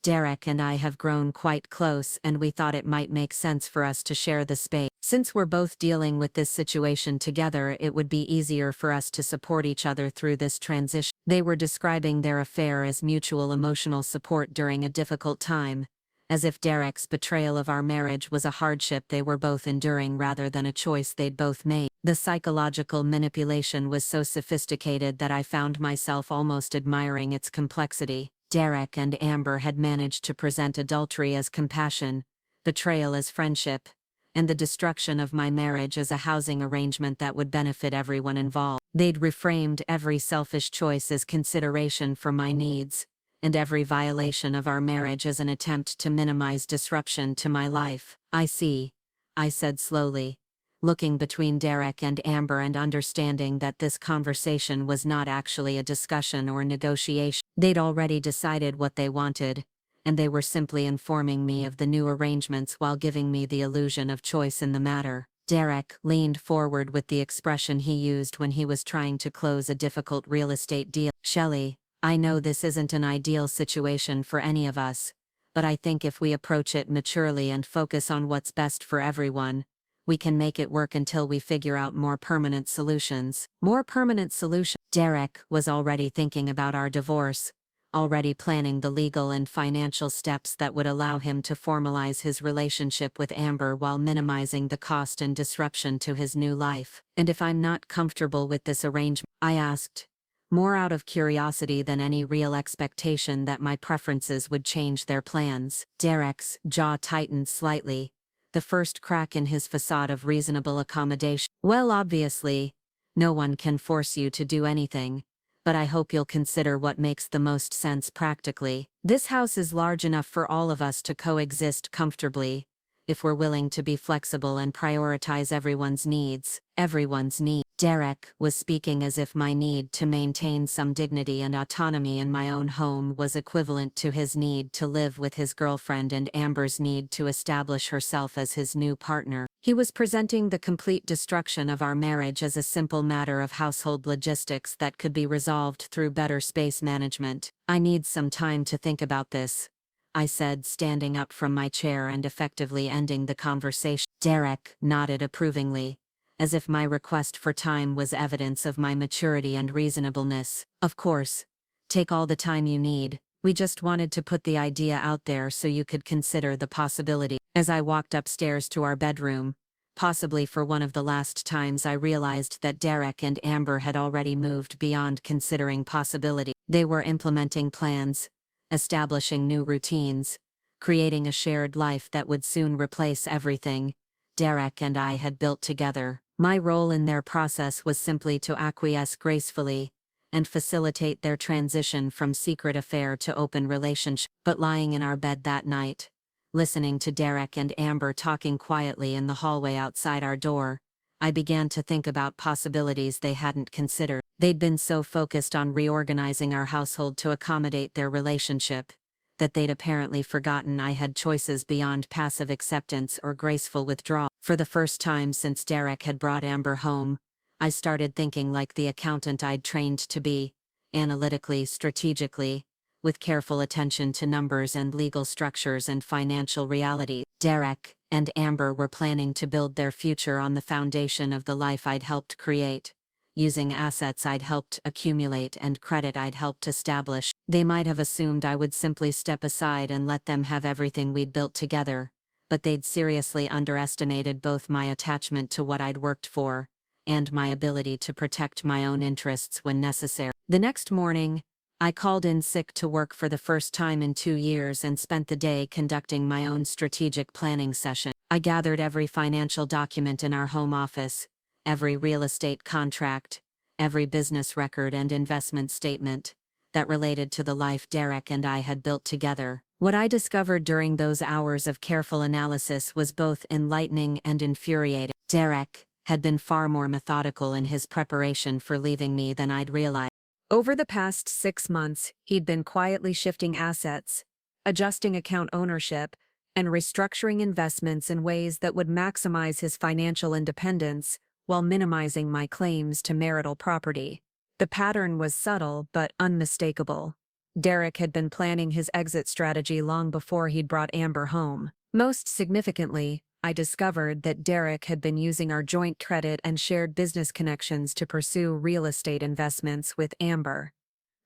"Derek and I have grown quite close and we thought it might make sense for us to share the space. Since we're both dealing with this situation together, it would be easier for us to support each other through this transition." They were describing their affair as mutual emotional support during a difficult time, as if Derek's betrayal of our marriage was a hardship they were both enduring rather than a choice they'd both made. The psychological manipulation was so sophisticated that I found myself almost admiring its complexity. Derek and Amber had managed to present adultery as compassion, betrayal as friendship, and the destruction of my marriage as a housing arrangement that would benefit everyone involved. They'd reframed every selfish choice as consideration for my needs, and every violation of our marriage as an attempt to minimize disruption to my life. "I see," I said slowly, looking between Derek and Amber and understanding that this conversation was not actually a discussion or negotiation. They'd already decided what they wanted, and they were simply informing me of the new arrangements while giving me the illusion of choice in the matter. Derek leaned forward with the expression he used when he was trying to close a difficult real estate deal. Shelley, I know this isn't an ideal situation for any of us, but I think if we approach it maturely and focus on what's best for everyone, we can make it work until we figure out more permanent solutions. More permanent solutions. Derek was already thinking about our divorce, already planning the legal and financial steps that would allow him to formalize his relationship with Amber while minimizing the cost and disruption to his new life. And if I'm not comfortable with this arrangement, I asked, more out of curiosity than any real expectation that my preferences would change their plans. Derek's jaw tightened slightly, the first crack in his facade of reasonable accommodation. Well, obviously, no one can force you to do anything, but I hope you'll consider what makes the most sense practically. This house is large enough for all of us to coexist comfortably, if we're willing to be flexible and prioritize everyone's needs. Everyone's need. Derek was speaking as if my need to maintain some dignity and autonomy in my own home was equivalent to his need to live with his girlfriend and Amber's need to establish herself as his new partner. He was presenting the complete destruction of our marriage as a simple matter of household logistics that could be resolved through better space management. I need some time to think about this, I said, standing up from my chair and effectively ending the conversation. Derek nodded approvingly, as if my request for time was evidence of my maturity and reasonableness. Of course, take all the time you need. We just wanted to put the idea out there so you could consider the possibility. As I walked upstairs to our bedroom, possibly for one of the last times, I realized that Derek and Amber had already moved beyond considering possibility. They were implementing plans, establishing new routines, creating a shared life that would soon replace everything Derek and I had built together. My role in their process was simply to acquiesce gracefully and facilitate their transition from secret affair to open relationship. But lying in our bed that night, listening to Derek and Amber talking quietly in the hallway outside our door, I began to think about possibilities they hadn't considered. They'd been so focused on reorganizing our household to accommodate their relationship that they'd apparently forgotten I had choices beyond passive acceptance or graceful withdrawal. For the first time since Derek had brought Amber home, I started thinking like the accountant I'd trained to be, analytically, strategically, with careful attention to numbers and legal structures and financial reality. Derek and Amber were planning to build their future on the foundation of the life I'd helped create, using assets I'd helped accumulate and credit I'd helped establish. They might have assumed I would simply step aside and let them have everything we'd built together, but they'd seriously underestimated both my attachment to what I'd worked for, and my ability to protect my own interests when necessary. The next morning, I called in sick to work for the first time in 2 years and spent the day conducting my own strategic planning session. I gathered every financial document in our home office, every real estate contract, every business record and investment statement that related to the life Derek and I had built together. What I discovered during those hours of careful analysis was both enlightening and infuriating. Derek had been far more methodical in his preparation for leaving me than I'd realized. Over the past 6 months, he'd been quietly shifting assets, adjusting account ownership, and restructuring investments in ways that would maximize his financial independence while minimizing my claims to marital property. The pattern was subtle but unmistakable. Derek had been planning his exit strategy long before he'd brought Amber home. Most significantly, I discovered that Derek had been using our joint credit and shared business connections to pursue real estate investments with Amber,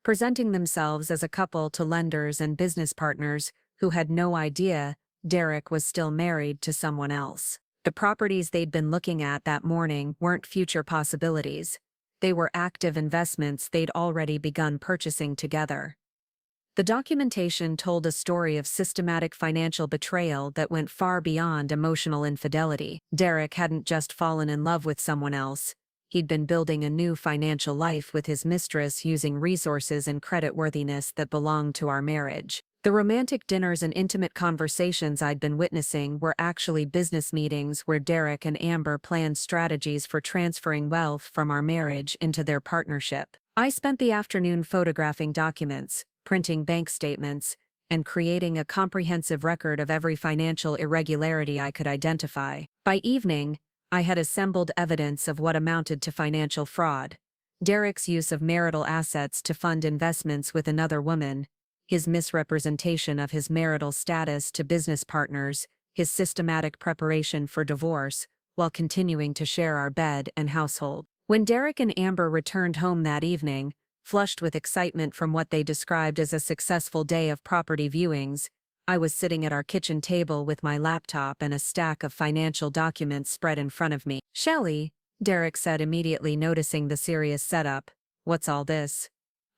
presenting themselves as a couple to lenders and business partners who had no idea Derek was still married to someone else. The properties they'd been looking at that morning weren't future possibilities. They were active investments they'd already begun purchasing together. The documentation told a story of systematic financial betrayal that went far beyond emotional infidelity. Derek hadn't just fallen in love with someone else. He'd been building a new financial life with his mistress using resources and creditworthiness that belonged to our marriage. The romantic dinners and intimate conversations I'd been witnessing were actually business meetings where Derek and Amber planned strategies for transferring wealth from our marriage into their partnership. I spent the afternoon photographing documents, printing bank statements, and creating a comprehensive record of every financial irregularity I could identify. By evening, I had assembled evidence of what amounted to financial fraud. Derek's use of marital assets to fund investments with another woman, his misrepresentation of his marital status to business partners, his systematic preparation for divorce, while continuing to share our bed and household. When Derek and Amber returned home that evening, flushed with excitement from what they described as a successful day of property viewings, I was sitting at our kitchen table with my laptop and a stack of financial documents spread in front of me. "Shelley," Derek said, immediately noticing the serious setup, "what's all this?"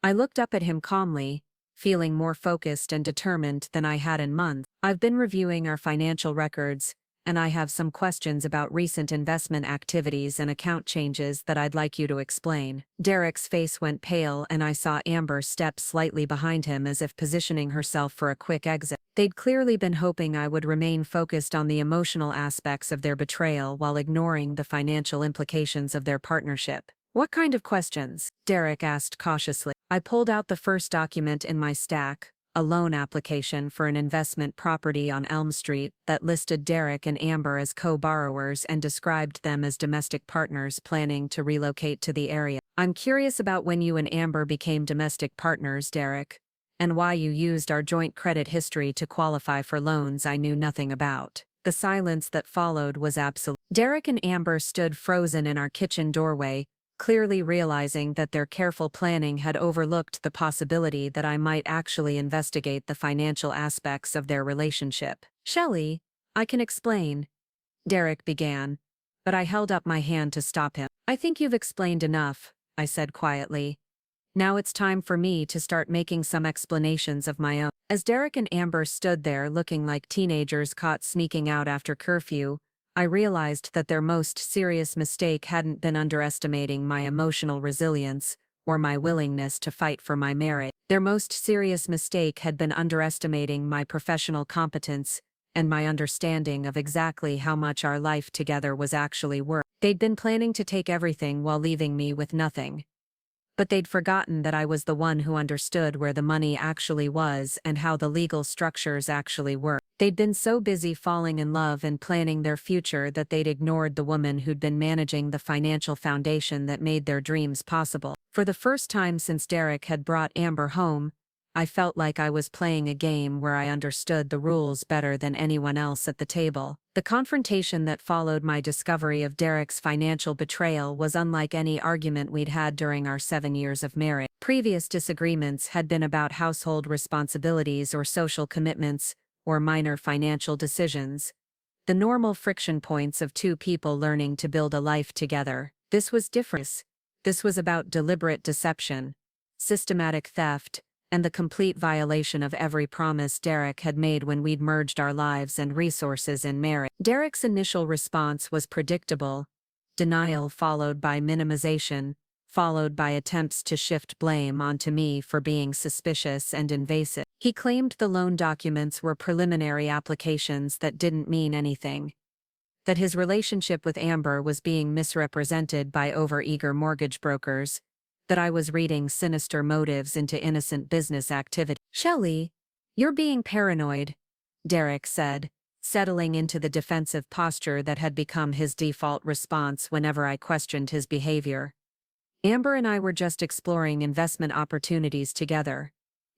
I looked up at him calmly, feeling more focused and determined than I had in months. "I've been reviewing our financial records, and I have some questions about recent investment activities and account changes that I'd like you to explain." Derek's face went pale, and I saw Amber step slightly behind him as if positioning herself for a quick exit. They'd clearly been hoping I would remain focused on the emotional aspects of their betrayal while ignoring the financial implications of their partnership. "What kind of questions?" Derek asked cautiously. I pulled out the first document in my stack, a loan application for an investment property on Elm Street that listed Derek and Amber as co-borrowers and described them as domestic partners planning to relocate to the area. "I'm curious about when you and Amber became domestic partners, Derek, and why you used our joint credit history to qualify for loans I knew nothing about." The silence that followed was absolute. Derek and Amber stood frozen in our kitchen doorway, clearly realizing that their careful planning had overlooked the possibility that I might actually investigate the financial aspects of their relationship. "Shelley, I can explain," Derek began, but I held up my hand to stop him. "I think you've explained enough," I said quietly. "Now it's time for me to start making some explanations of my own." As Derek and Amber stood there looking like teenagers caught sneaking out after curfew, I realized that their most serious mistake hadn't been underestimating my emotional resilience or my willingness to fight for my marriage. Their most serious mistake had been underestimating my professional competence and my understanding of exactly how much our life together was actually worth. They'd been planning to take everything while leaving me with nothing. But they'd forgotten that I was the one who understood where the money actually was and how the legal structures actually worked. They'd been so busy falling in love and planning their future that they'd ignored the woman who'd been managing the financial foundation that made their dreams possible. For the first time since Derek had brought Amber home, I felt like I was playing a game where I understood the rules better than anyone else at the table. The confrontation that followed my discovery of Derek's financial betrayal was unlike any argument we'd had during our 7 years of marriage. Previous disagreements had been about household responsibilities or social commitments, or minor financial decisions, the normal friction points of two people learning to build a life together. This was different. This was about deliberate deception, systematic theft, and the complete violation of every promise Derek had made when we'd merged our lives and resources in marriage. Derek's initial response was predictable: denial followed by minimization, followed by attempts to shift blame onto me for being suspicious and invasive. He claimed the loan documents were preliminary applications that didn't mean anything, that his relationship with Amber was being misrepresented by overeager mortgage brokers, that I was reading sinister motives into innocent business activity. "Shelley, you're being paranoid," Derek said, settling into the defensive posture that had become his default response whenever I questioned his behavior. "Amber and I were just exploring investment opportunities together.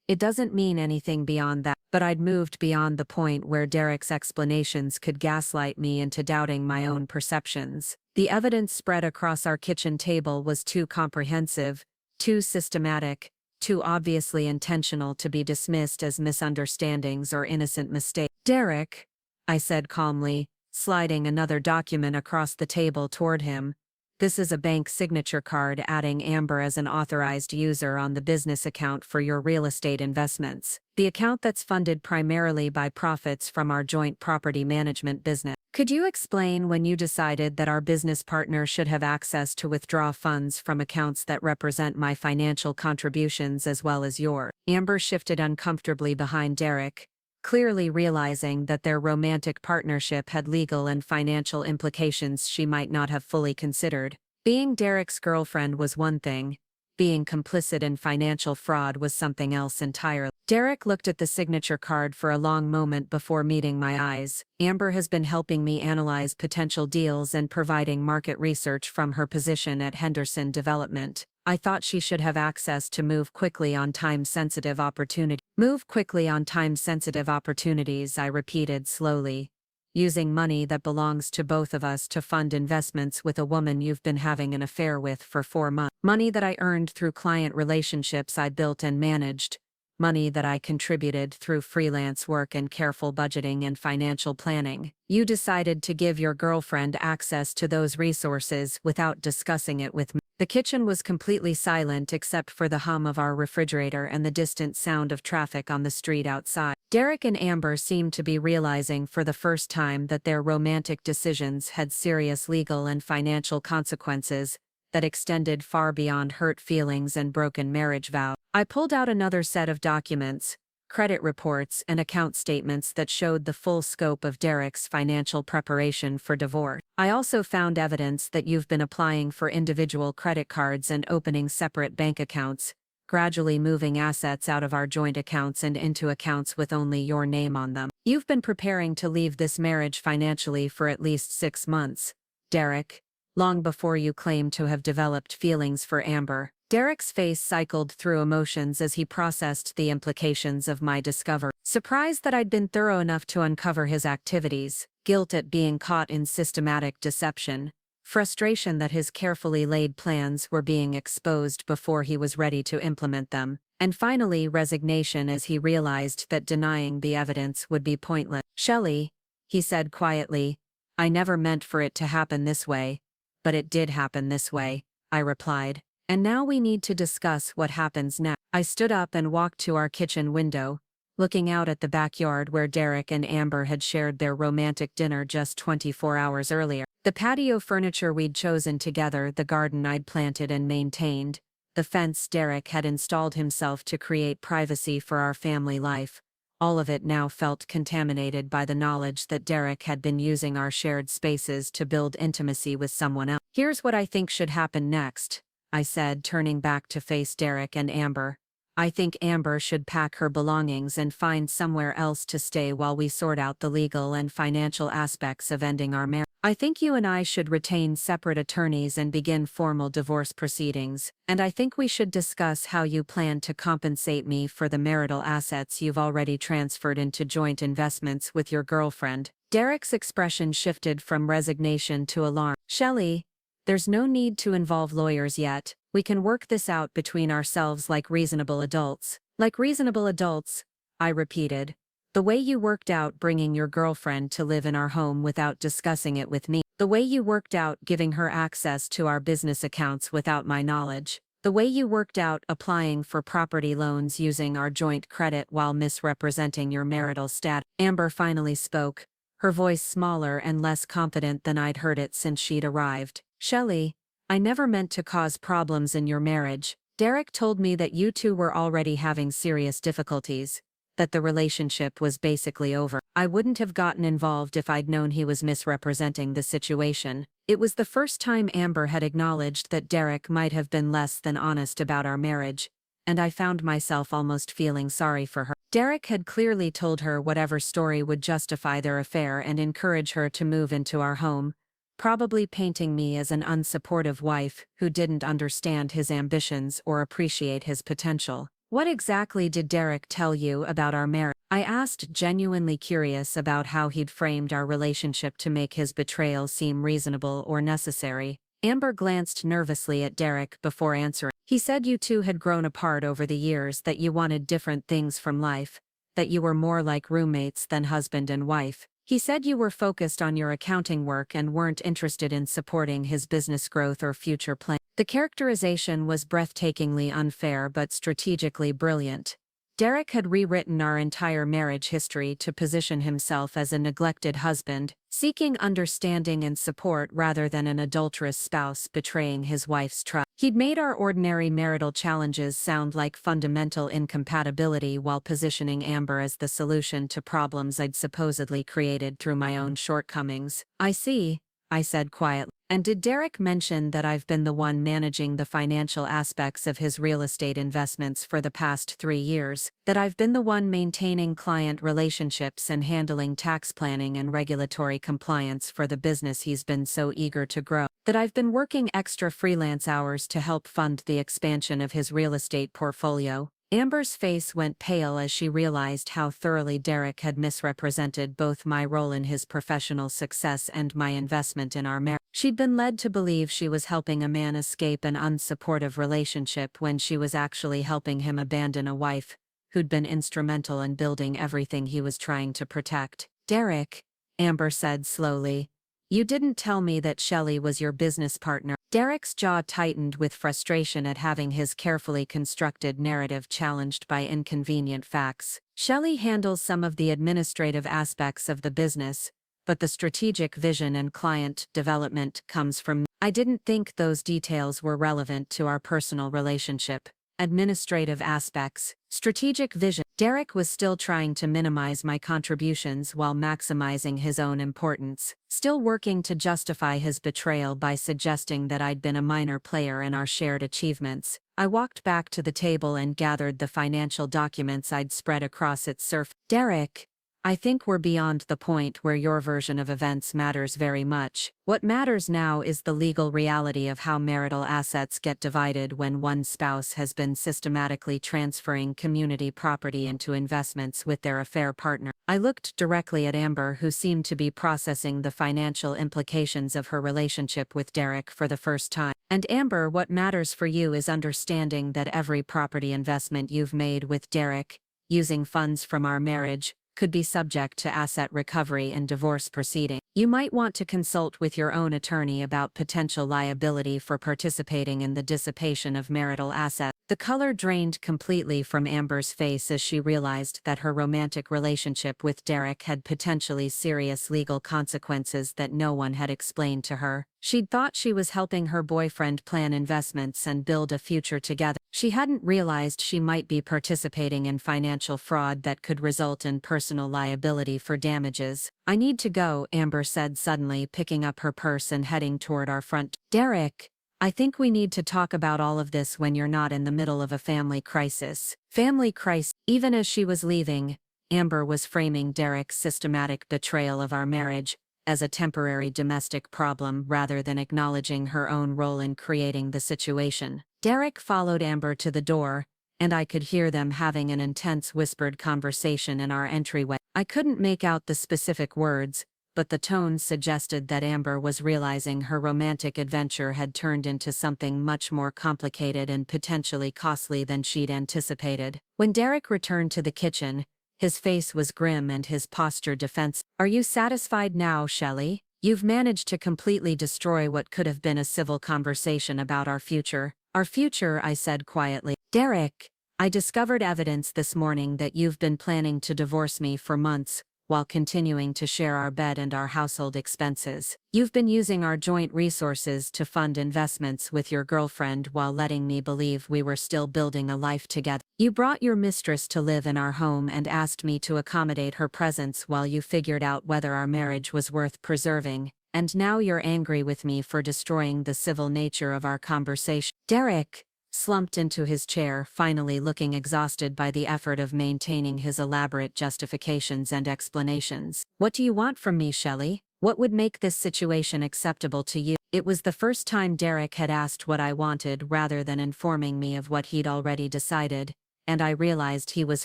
It doesn't mean anything beyond that." But I'd moved beyond the point where Derek's explanations could gaslight me into doubting my own perceptions. The evidence spread across our kitchen table was too comprehensive, too systematic, too obviously intentional to be dismissed as misunderstandings or innocent mistakes. "Derek," I said calmly, sliding another document across the table toward him, "this is a bank signature card adding Amber as an authorized user on the business account for your real estate investments, the account that's funded primarily by profits from our joint property management business. Could you explain when you decided that our business partner should have access to withdraw funds from accounts that represent my financial contributions as well as yours?" Amber shifted uncomfortably behind Derek, clearly realizing that their romantic partnership had legal and financial implications she might not have fully considered. Being Derek's girlfriend was one thing, Being complicit in financial fraud was something else entirely. Derek looked at the signature card for a long moment before meeting my eyes. Amber has been helping me analyze potential deals and providing market research from her position at Henderson Development. I thought she should have access to move quickly on time-sensitive opportunities. Move quickly on time-sensitive opportunities, I repeated slowly. Using money that belongs to both of us to fund investments with a woman you've been having an affair with for 4 months. Money that I earned through client relationships I built and managed. Money that I contributed through freelance work and careful budgeting and financial planning. You decided to give your girlfriend access to those resources without discussing it with me. The kitchen was completely silent except for the hum of our refrigerator and the distant sound of traffic on the street outside. Derek and Amber seemed to be realizing for the first time that their romantic decisions had serious legal and financial consequences that extended far beyond hurt feelings and broken marriage vows. I pulled out another set of documents, credit reports and account statements that showed the full scope of Derek's financial preparation for divorce. I also found evidence that you've been applying for individual credit cards and opening separate bank accounts, gradually moving assets out of our joint accounts and into accounts with only your name on them. You've been preparing to leave this marriage financially for at least 6 months, Derek, long before you claimed to have developed feelings for Amber. Derek's face cycled through emotions as he processed the implications of my discovery. Surprise that I'd been thorough enough to uncover his activities, guilt at being caught in systematic deception, frustration that his carefully laid plans were being exposed before he was ready to implement them, and finally resignation as he realized that denying the evidence would be pointless. Shelley, he said quietly, I never meant for it to happen this way, but it did happen this way, I replied. And now we need to discuss what happens next. I stood up and walked to our kitchen window, looking out at the backyard where Derek and Amber had shared their romantic dinner just 24 hours earlier. The patio furniture we'd chosen together, the garden I'd planted and maintained, the fence Derek had installed himself to create privacy for our family life, all of it now felt contaminated by the knowledge that Derek had been using our shared spaces to build intimacy with someone else. Here's what I think should happen next, I said, turning back to face Derek and Amber. I think Amber should pack her belongings and find somewhere else to stay while we sort out the legal and financial aspects of ending our marriage. I think you and I should retain separate attorneys and begin formal divorce proceedings, and I think we should discuss how you plan to compensate me for the marital assets you've already transferred into joint investments with your girlfriend. Derek's expression shifted from resignation to alarm. Shelley, there's no need to involve lawyers yet. We can work this out between ourselves like reasonable adults. Like reasonable adults, I repeated. The way you worked out bringing your girlfriend to live in our home without discussing it with me. The way you worked out giving her access to our business accounts without my knowledge. The way you worked out applying for property loans using our joint credit while misrepresenting your marital status. Amber finally spoke, her voice smaller and less confident than I'd heard it since she'd arrived. Shelley, I never meant to cause problems in your marriage. Derek told me that you two were already having serious difficulties, that the relationship was basically over. I wouldn't have gotten involved if I'd known he was misrepresenting the situation. It was the first time Amber had acknowledged that Derek might have been less than honest about our marriage, and I found myself almost feeling sorry for her. Derek had clearly told her whatever story would justify their affair and encourage her to move into our home, probably painting me as an unsupportive wife who didn't understand his ambitions or appreciate his potential. What exactly did Derek tell you about our marriage? I asked, genuinely curious about how he'd framed our relationship to make his betrayal seem reasonable or necessary. Amber glanced nervously at Derek before answering. He said you two had grown apart over the years, that you wanted different things from life, that you were more like roommates than husband and wife. He said you were focused on your accounting work and weren't interested in supporting his business growth or future plans. The characterization was breathtakingly unfair but strategically brilliant. Derek had rewritten our entire marriage history to position himself as a neglected husband, seeking understanding and support rather than an adulterous spouse betraying his wife's trust. He'd made our ordinary marital challenges sound like fundamental incompatibility while positioning Amber as the solution to problems I'd supposedly created through my own shortcomings. I see, I said quietly. And did Derek mention that I've been the one managing the financial aspects of his real estate investments for the past 3 years? That I've been the one maintaining client relationships and handling tax planning and regulatory compliance for the business he's been so eager to grow? That I've been working extra freelance hours to help fund the expansion of his real estate portfolio? Amber's face went pale as she realized how thoroughly Derek had misrepresented both my role in his professional success and my investment in our marriage. She'd been led to believe she was helping a man escape an unsupportive relationship when she was actually helping him abandon a wife who'd been instrumental in building everything he was trying to protect. Derek, Amber said slowly, you didn't tell me that Shelley was your business partner. Derek's jaw tightened with frustration at having his carefully constructed narrative challenged by inconvenient facts. Shelley handles some of the administrative aspects of the business, but the strategic vision and client development comes from me. I didn't think those details were relevant to our personal relationship. Administrative aspects, strategic vision. Derek was still trying to minimize my contributions while maximizing his own importance, still working to justify his betrayal by suggesting that I'd been a minor player in our shared achievements. I walked back to the table and gathered the financial documents I'd spread across its surface. Derek, I think we're beyond the point where your version of events matters very much. What matters now is the legal reality of how marital assets get divided when one spouse has been systematically transferring community property into investments with their affair partner. I looked directly at Amber, who seemed to be processing the financial implications of her relationship with Derek for the first time. And Amber, what matters for you is understanding that every property investment you've made with Derek, using funds from our marriage, could be subject to asset recovery and divorce proceeding. You might want to consult with your own attorney about potential liability for participating in the dissipation of marital assets. The color drained completely from Amber's face as she realized that her romantic relationship with Derek had potentially serious legal consequences that no one had explained to her. She'd thought she was helping her boyfriend plan investments and build a future together. She hadn't realized she might be participating in financial fraud that could result in personal liability for damages. I need to go, Amber said suddenly, picking up her purse and heading toward our front. Derek, I think we need to talk about all of this when you're not in the middle of a family crisis. Family crisis. Even as she was leaving, Amber was framing Derek's systematic betrayal of our marriage as a temporary domestic problem rather than acknowledging her own role in creating the situation. Derek followed Amber to the door, and I could hear them having an intense whispered conversation in our entryway. I couldn't make out the specific words, but the tone suggested that Amber was realizing her romantic adventure had turned into something much more complicated and potentially costly than she'd anticipated. When Derek returned to the kitchen, his face was grim and his posture defensive. Are you satisfied now, Shelley? You've managed to completely destroy what could have been a civil conversation about our future. Our future, I said quietly. Derek, I discovered evidence this morning that you've been planning to divorce me for months, while continuing to share our bed and our household expenses. You've been using our joint resources to fund investments with your girlfriend while letting me believe we were still building a life together. You brought your mistress to live in our home and asked me to accommodate her presence while you figured out whether our marriage was worth preserving, and now you're angry with me for destroying the civil nature of our conversation. Derek slumped into his chair, finally looking exhausted by the effort of maintaining his elaborate justifications and explanations. What do you want from me, Shelley? What would make this situation acceptable to you? It was the first time Derek had asked what I wanted rather than informing me of what he'd already decided, and I realized he was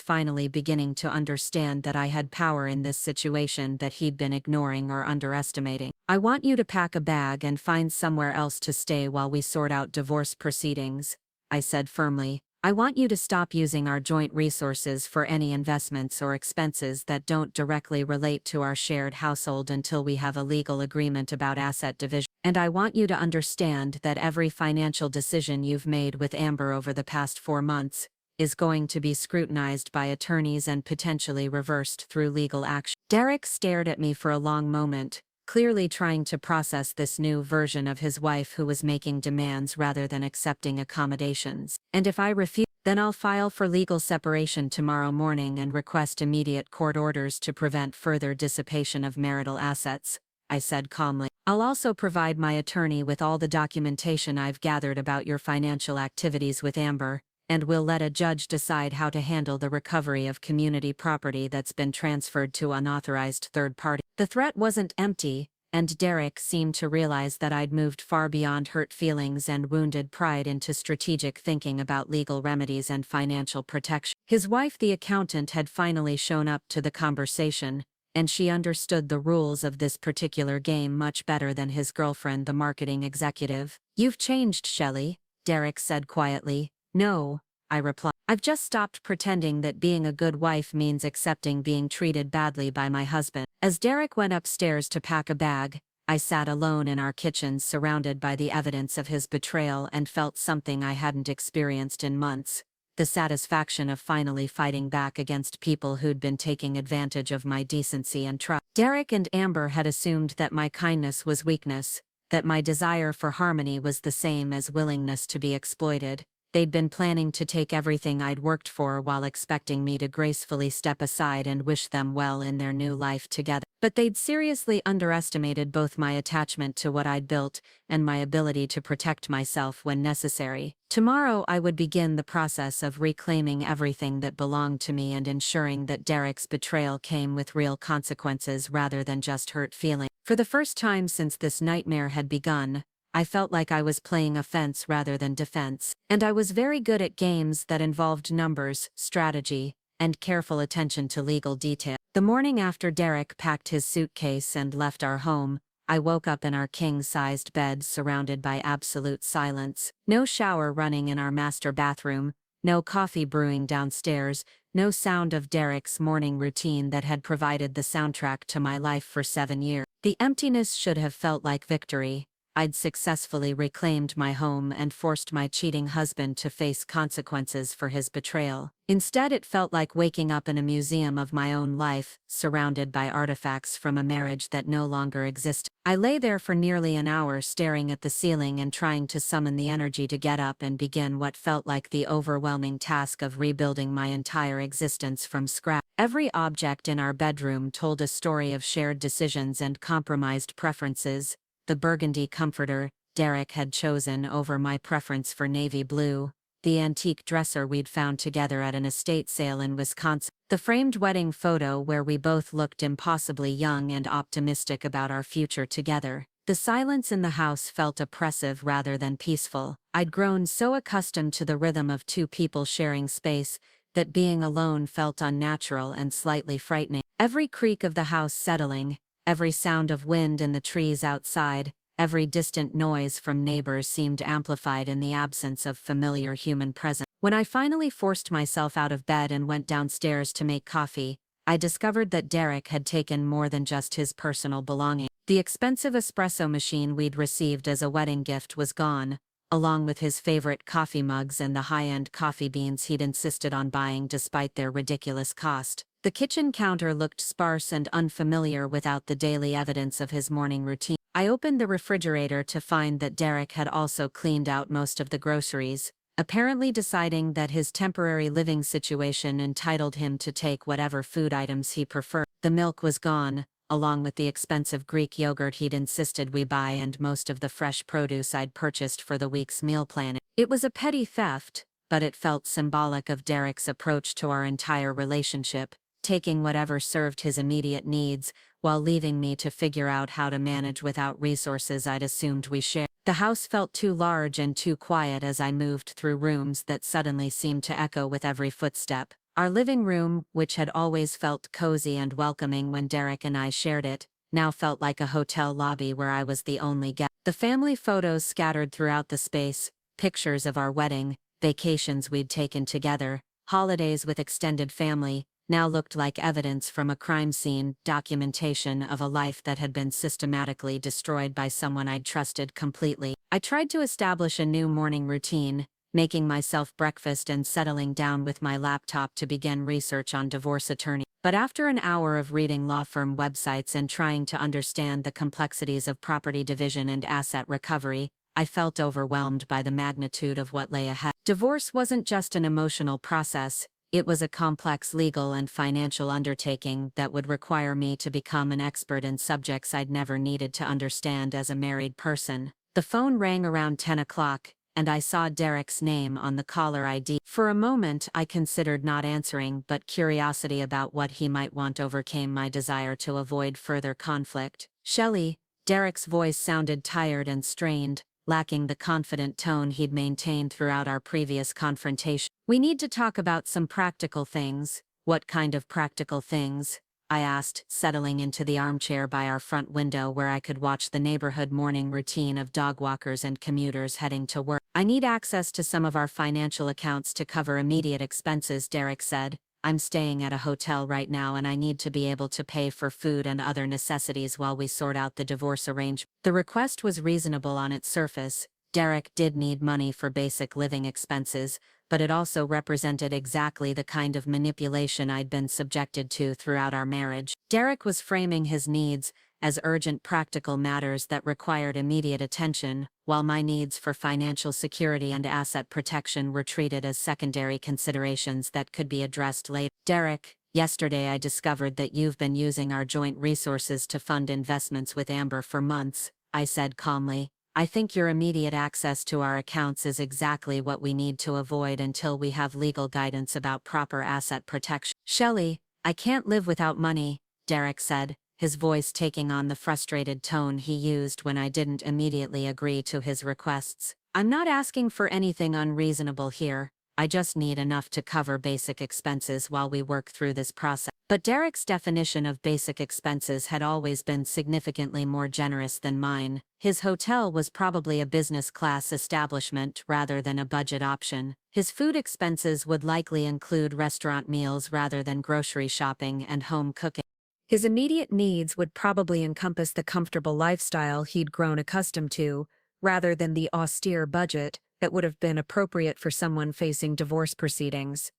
finally beginning to understand that I had power in this situation that he'd been ignoring or underestimating. I want you to pack a bag and find somewhere else to stay while we sort out divorce proceedings, I said firmly. I want you to stop using our joint resources for any investments or expenses that don't directly relate to our shared household until we have a legal agreement about asset division. And I want you to understand that every financial decision you've made with Amber over the past 4 months is going to be scrutinized by attorneys and potentially reversed through legal action. Derek stared at me for a long moment, clearly trying to process this new version of his wife who was making demands rather than accepting accommodations. And if I refuse, then I'll file for legal separation tomorrow morning and request immediate court orders to prevent further dissipation of marital assets, I said calmly. I'll also provide my attorney with all the documentation I've gathered about your financial activities with Amber, and we'll let a judge decide how to handle the recovery of community property that's been transferred to unauthorized third party. The threat wasn't empty, and Derek seemed to realize that I'd moved far beyond hurt feelings and wounded pride into strategic thinking about legal remedies and financial protection. His wife, the accountant, had finally shown up to the conversation, and she understood the rules of this particular game much better than his girlfriend, the marketing executive. "You've changed, Shelley," Derek said quietly. "No," I replied. "I've just stopped pretending that being a good wife means accepting being treated badly by my husband." As Derek went upstairs to pack a bag, I sat alone in our kitchen surrounded by the evidence of his betrayal and felt something I hadn't experienced in months: the satisfaction of finally fighting back against people who'd been taking advantage of my decency and trust. Derek and Amber had assumed that my kindness was weakness, that my desire for harmony was the same as willingness to be exploited. They'd been planning to take everything I'd worked for while expecting me to gracefully step aside and wish them well in their new life together. But they'd seriously underestimated both my attachment to what I'd built and my ability to protect myself when necessary. Tomorrow I would begin the process of reclaiming everything that belonged to me and ensuring that Derek's betrayal came with real consequences rather than just hurt feelings. For the first time since this nightmare had begun, I felt like I was playing offense rather than defense, and I was very good at games that involved numbers, strategy, and careful attention to legal detail. The morning after Derek packed his suitcase and left our home, I woke up in our king-sized bed surrounded by absolute silence. No shower running in our master bathroom, no coffee brewing downstairs, no sound of Derek's morning routine that had provided the soundtrack to my life for 7 years. The emptiness should have felt like victory. I'd successfully reclaimed my home and forced my cheating husband to face consequences for his betrayal. Instead, it felt like waking up in a museum of my own life, surrounded by artifacts from a marriage that no longer existed. I lay there for nearly an hour staring at the ceiling and trying to summon the energy to get up and begin what felt like the overwhelming task of rebuilding my entire existence from scratch. Every object in our bedroom told a story of shared decisions and compromised preferences. The burgundy comforter Derek had chosen over my preference for navy blue, the antique dresser we'd found together at an estate sale in Wisconsin, the framed wedding photo where we both looked impossibly young and optimistic about our future together. The silence in the house felt oppressive rather than peaceful. I'd grown so accustomed to the rhythm of two people sharing space that being alone felt unnatural and slightly frightening. Every creak of the house settling, every sound of wind in the trees outside, every distant noise from neighbors seemed amplified in the absence of familiar human presence. When I finally forced myself out of bed and went downstairs to make coffee, I discovered that Derek had taken more than just his personal belongings. The expensive espresso machine we'd received as a wedding gift was gone, along with his favorite coffee mugs and the high-end coffee beans he'd insisted on buying despite their ridiculous cost. The kitchen counter looked sparse and unfamiliar without the daily evidence of his morning routine. I opened the refrigerator to find that Derek had also cleaned out most of the groceries, apparently deciding that his temporary living situation entitled him to take whatever food items he preferred. The milk was gone, along with the expensive Greek yogurt he'd insisted we buy and most of the fresh produce I'd purchased for the week's meal plan. It was a petty theft, but it felt symbolic of Derek's approach to our entire relationship, taking whatever served his immediate needs, while leaving me to figure out how to manage without resources I'd assumed we shared. The house felt too large and too quiet as I moved through rooms that suddenly seemed to echo with every footstep. Our living room, which had always felt cozy and welcoming when Derek and I shared it, now felt like a hotel lobby where I was the only guest. The family photos scattered throughout the space, pictures of our wedding, vacations we'd taken together, holidays with extended family, now looked like evidence from a crime scene, documentation of a life that had been systematically destroyed by someone I'd trusted completely. I tried to establish a new morning routine, making myself breakfast and settling down with my laptop to begin research on divorce attorney. But after an hour of reading law firm websites and trying to understand the complexities of property division and asset recovery, I felt overwhelmed by the magnitude of what lay ahead. Divorce wasn't just an emotional process. It was a complex legal and financial undertaking that would require me to become an expert in subjects I'd never needed to understand as a married person. The phone rang around 10 o'clock, and I saw Derek's name on the caller ID. For a moment I considered not answering, but curiosity about what he might want overcame my desire to avoid further conflict. "Shelley," Derek's voice sounded tired and strained, lacking the confident tone he'd maintained throughout our previous confrontation. "We need to talk about some practical things." "What kind of practical things?" I asked, settling into the armchair by our front window where I could watch the neighborhood morning routine of dog walkers and commuters heading to work. "I need access to some of our financial accounts to cover immediate expenses," Derek said. "I'm staying at a hotel right now and I need to be able to pay for food and other necessities while we sort out the divorce arrangement." The request was reasonable on its surface. Derek did need money for basic living expenses, but it also represented exactly the kind of manipulation I'd been subjected to throughout our marriage. Derek was framing his needs as urgent practical matters that required immediate attention, while my needs for financial security and asset protection were treated as secondary considerations that could be addressed later. "Derek, yesterday I discovered that you've been using our joint resources to fund investments with Amber for months," I said calmly. "I think your immediate access to our accounts is exactly what we need to avoid until we have legal guidance about proper asset protection." "Shelley, I can't live without money," Derek said, his voice taking on the frustrated tone he used when I didn't immediately agree to his requests. "I'm not asking for anything unreasonable here. I just need enough to cover basic expenses while we work through this process." But Derek's definition of basic expenses had always been significantly more generous than mine. His hotel was probably a business-class establishment rather than a budget option. His food expenses would likely include restaurant meals rather than grocery shopping and home cooking. His immediate needs would probably encompass the comfortable lifestyle he'd grown accustomed to, rather than the austere budget that would have been appropriate for someone facing divorce proceedings.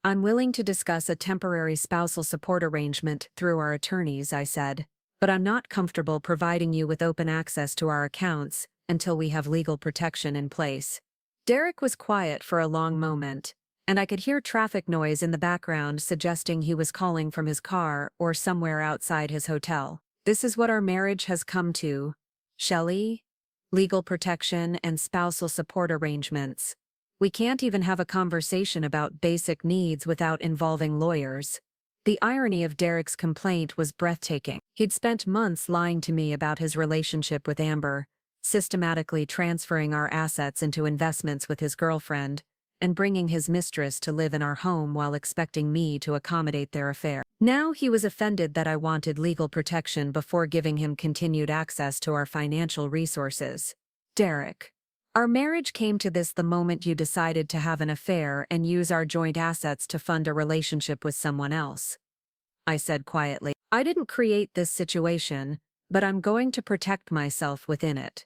"I'm willing to discuss a temporary spousal support arrangement through our attorneys," I said, "but I'm not comfortable providing you with open access to our accounts until we have legal protection in place." Derek was quiet for a long moment, and I could hear traffic noise in the background suggesting he was calling from his car or somewhere outside his hotel. "This is what our marriage has come to, Shelley? Legal protection and spousal support arrangements. We can't even have a conversation about basic needs without involving lawyers." The irony of Derek's complaint was breathtaking. He'd spent months lying to me about his relationship with Amber, systematically transferring our assets into investments with his girlfriend, and bringing his mistress to live in our home while expecting me to accommodate their affair. Now he was offended that I wanted legal protection before giving him continued access to our financial resources. "Derek, our marriage came to this the moment you decided to have an affair and use our joint assets to fund a relationship with someone else," I said quietly. "I didn't create this situation, but I'm going to protect myself within it."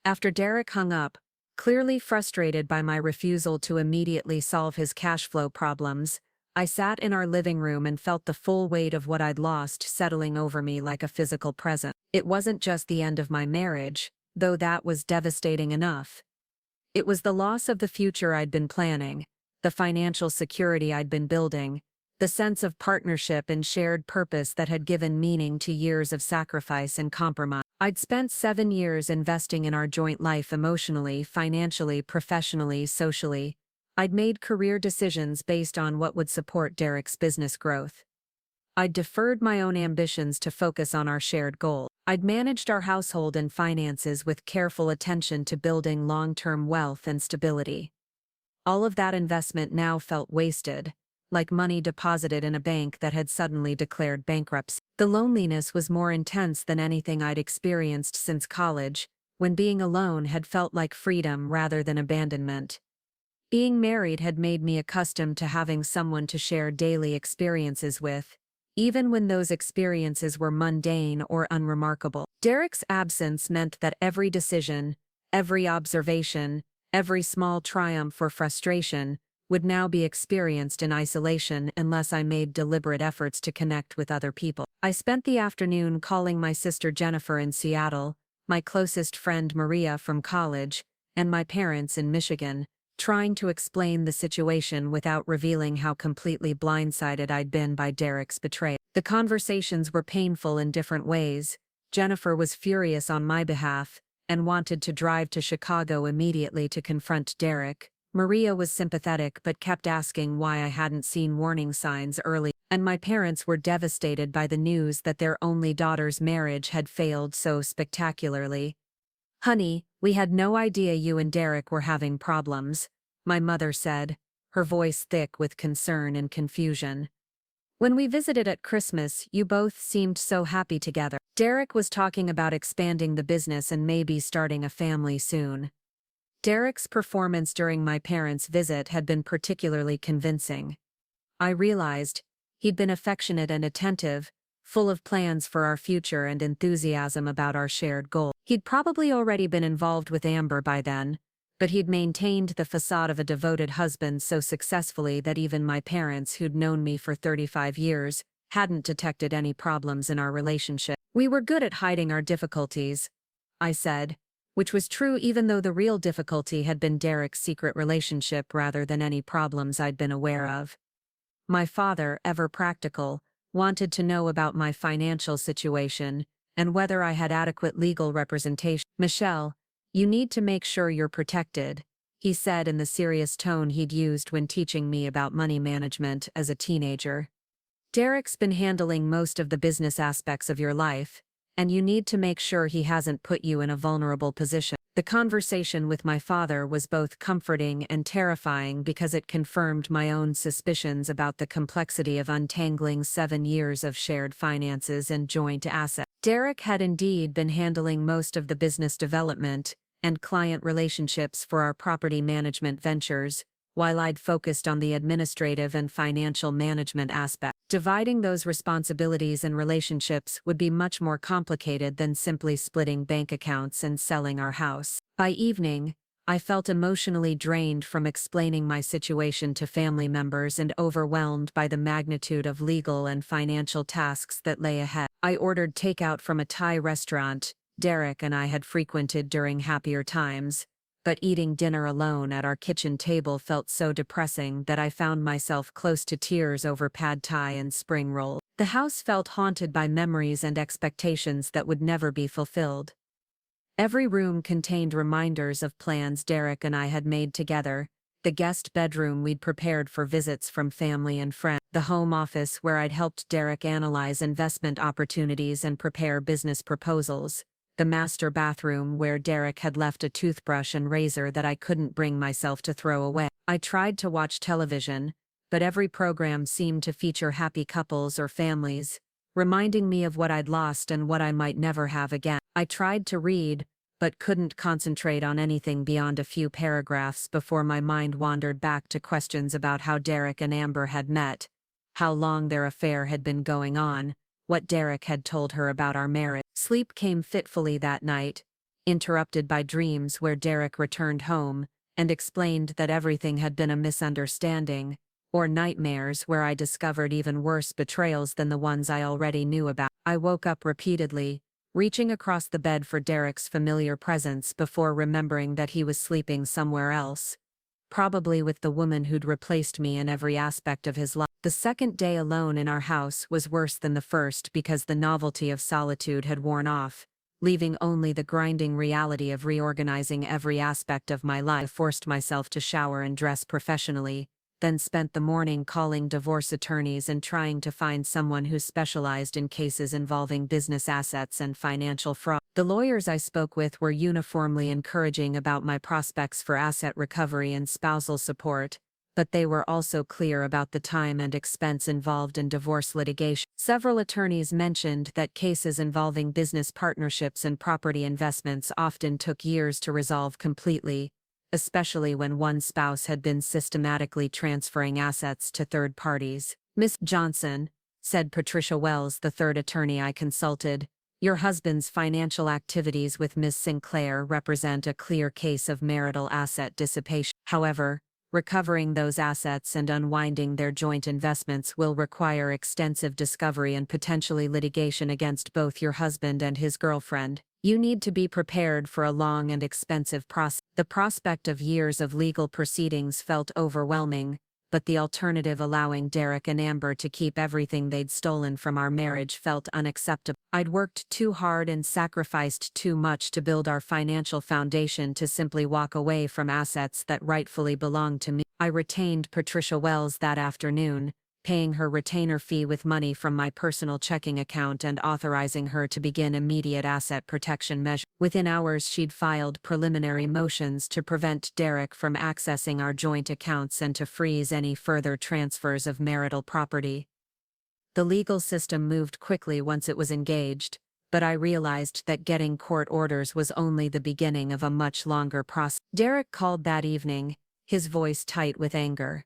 After Derek hung up, clearly frustrated by my refusal to immediately solve his cash flow problems, I sat in our living room and felt the full weight of what I'd lost settling over me like a physical presence. It wasn't just the end of my marriage, though that was devastating enough. It was the loss of the future I'd been planning, the financial security I'd been building, the sense of partnership and shared purpose that had given meaning to years of sacrifice and compromise. I'd spent 7 years investing in our joint life emotionally, financially, professionally, socially. I'd made career decisions based on what would support Derek's business growth. I'd deferred my own ambitions to focus on our shared goal. I'd managed our household and finances with careful attention to building long-term wealth and stability. All of that investment now felt wasted, like money deposited in a bank that had suddenly declared bankruptcy. The loneliness was more intense than anything I'd experienced since college, when being alone had felt like freedom rather than abandonment. Being married had made me accustomed to having someone to share daily experiences with, even when those experiences were mundane or unremarkable. Derek's absence meant that every decision, every observation, every small triumph or frustration would now be experienced in isolation unless I made deliberate efforts to connect with other people. I spent the afternoon calling my sister Jennifer in Seattle, my closest friend Maria from college, and my parents in Michigan, trying to explain the situation without revealing how completely blindsided I'd been by Derek's betrayal. The conversations were painful in different ways. Jennifer was furious on my behalf and wanted to drive to Chicago immediately to confront Derek. Maria was sympathetic but kept asking why I hadn't seen warning signs early, and my parents were devastated by the news that their only daughter's marriage had failed so spectacularly. "Honey, we had no idea you and Derek were having problems," my mother said, her voice thick with concern and confusion. "When we visited at Christmas, you both seemed so happy together. Derek was talking about expanding the business and maybe starting a family soon." Derek's performance during my parents' visit had been particularly convincing. I realized he'd been affectionate and attentive, full of plans for our future and enthusiasm about our shared goal. He'd probably already been involved with Amber by then, but he'd maintained the facade of a devoted husband so successfully that even my parents, who'd known me for 35 years, hadn't detected any problems in our relationship. "We were good at hiding our difficulties," I said, which was true even though the real difficulty had been Derek's secret relationship rather than any problems I'd been aware of. My father, ever practical, wanted to know about my financial situation and whether I had adequate legal representation. "Michelle, you need to make sure you're protected," he said in the serious tone he'd used when teaching me about money management as a teenager. "Derek's been handling most of the business aspects of your life, and you need to make sure he hasn't put you in a vulnerable position." The conversation with my father was both comforting and terrifying because it confirmed my own suspicions about the complexity of untangling 7 years of shared finances and joint assets. Derek had indeed been handling most of the business development and client relationships for our property management ventures, while I'd focused on the administrative and financial management aspect. Dividing those responsibilities and relationships would be much more complicated than simply splitting bank accounts and selling our house. By evening, I felt emotionally drained from explaining my situation to family members and overwhelmed by the magnitude of legal and financial tasks that lay ahead. I ordered takeout from a Thai restaurant Derek and I had frequented during happier times, but eating dinner alone at our kitchen table felt so depressing that I found myself close to tears over pad thai and spring roll. The house felt haunted by memories and expectations that would never be fulfilled. Every room contained reminders of plans Derek and I had made together: the guest bedroom we'd prepared for visits from family and friends, the home office where I'd helped Derek analyze investment opportunities and prepare business proposals, the master bathroom where Derek had left a toothbrush and razor that I couldn't bring myself to throw away. I tried to watch television, but every program seemed to feature happy couples or families, reminding me of what I'd lost and what I might never have again. I tried to read, but couldn't concentrate on anything beyond a few paragraphs before my mind wandered back to questions about how Derek and Amber had met, how long their affair had been going on, what Derek had told her about our marriage. Sleep came fitfully that night, interrupted by dreams where Derek returned home and explained that everything had been a misunderstanding, or nightmares where I discovered even worse betrayals than the ones I already knew about. I woke up repeatedly, reaching across the bed for Derek's familiar presence before remembering that he was sleeping somewhere else, probably with the woman who'd replaced me in every aspect of his life. The second day alone in our house was worse than the first because the novelty of solitude had worn off, leaving only the grinding reality of reorganizing every aspect of my life. I forced myself to shower and dress professionally, then spent the morning calling divorce attorneys and trying to find someone who specialized in cases involving business assets and financial fraud. The lawyers I spoke with were uniformly encouraging about my prospects for asset recovery and spousal support, but they were also clear about the time and expense involved in divorce litigation. Several attorneys mentioned that cases involving business partnerships and property investments often took years to resolve completely, especially when one spouse had been systematically transferring assets to third parties. "Miss Johnson," said Patricia Wells, the third attorney I consulted, "your husband's financial activities with Ms. Sinclair represent a clear case of marital asset dissipation. However, recovering those assets and unwinding their joint investments will require extensive discovery and potentially litigation against both your husband and his girlfriend. You need to be prepared for a long and expensive process." The prospect of years of legal proceedings felt overwhelming, but the alternative, allowing Derek and Amber to keep everything they'd stolen from our marriage, felt unacceptable. I'd worked too hard and sacrificed too much to build our financial foundation to simply walk away from assets that rightfully belonged to me. I retained Patricia Wells that afternoon, paying her retainer fee with money from my personal checking account and authorizing her to begin immediate asset protection measures. Within hours, she'd filed preliminary motions to prevent Derek from accessing our joint accounts and to freeze any further transfers of marital property. The legal system moved quickly once it was engaged, but I realized that getting court orders was only the beginning of a much longer process. Derek called that evening, his voice tight with anger.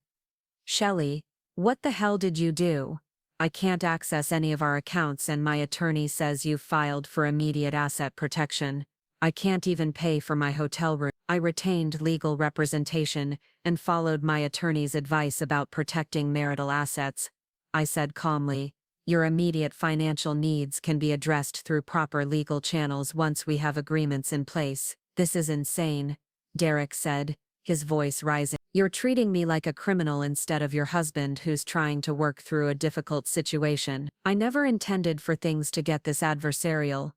"Shelley, what the hell did you do? I can't access any of our accounts and my attorney says you've filed for immediate asset protection. I can't even pay for my hotel room." I retained legal representation and followed my attorney's advice about protecting marital assets. I said calmly, "Your immediate financial needs can be addressed through proper legal channels once we have agreements in place." "This is insane," Derek said, his voice rising. "You're treating me like a criminal instead of your husband who's trying to work through a difficult situation." I never intended for things to get this adversarial.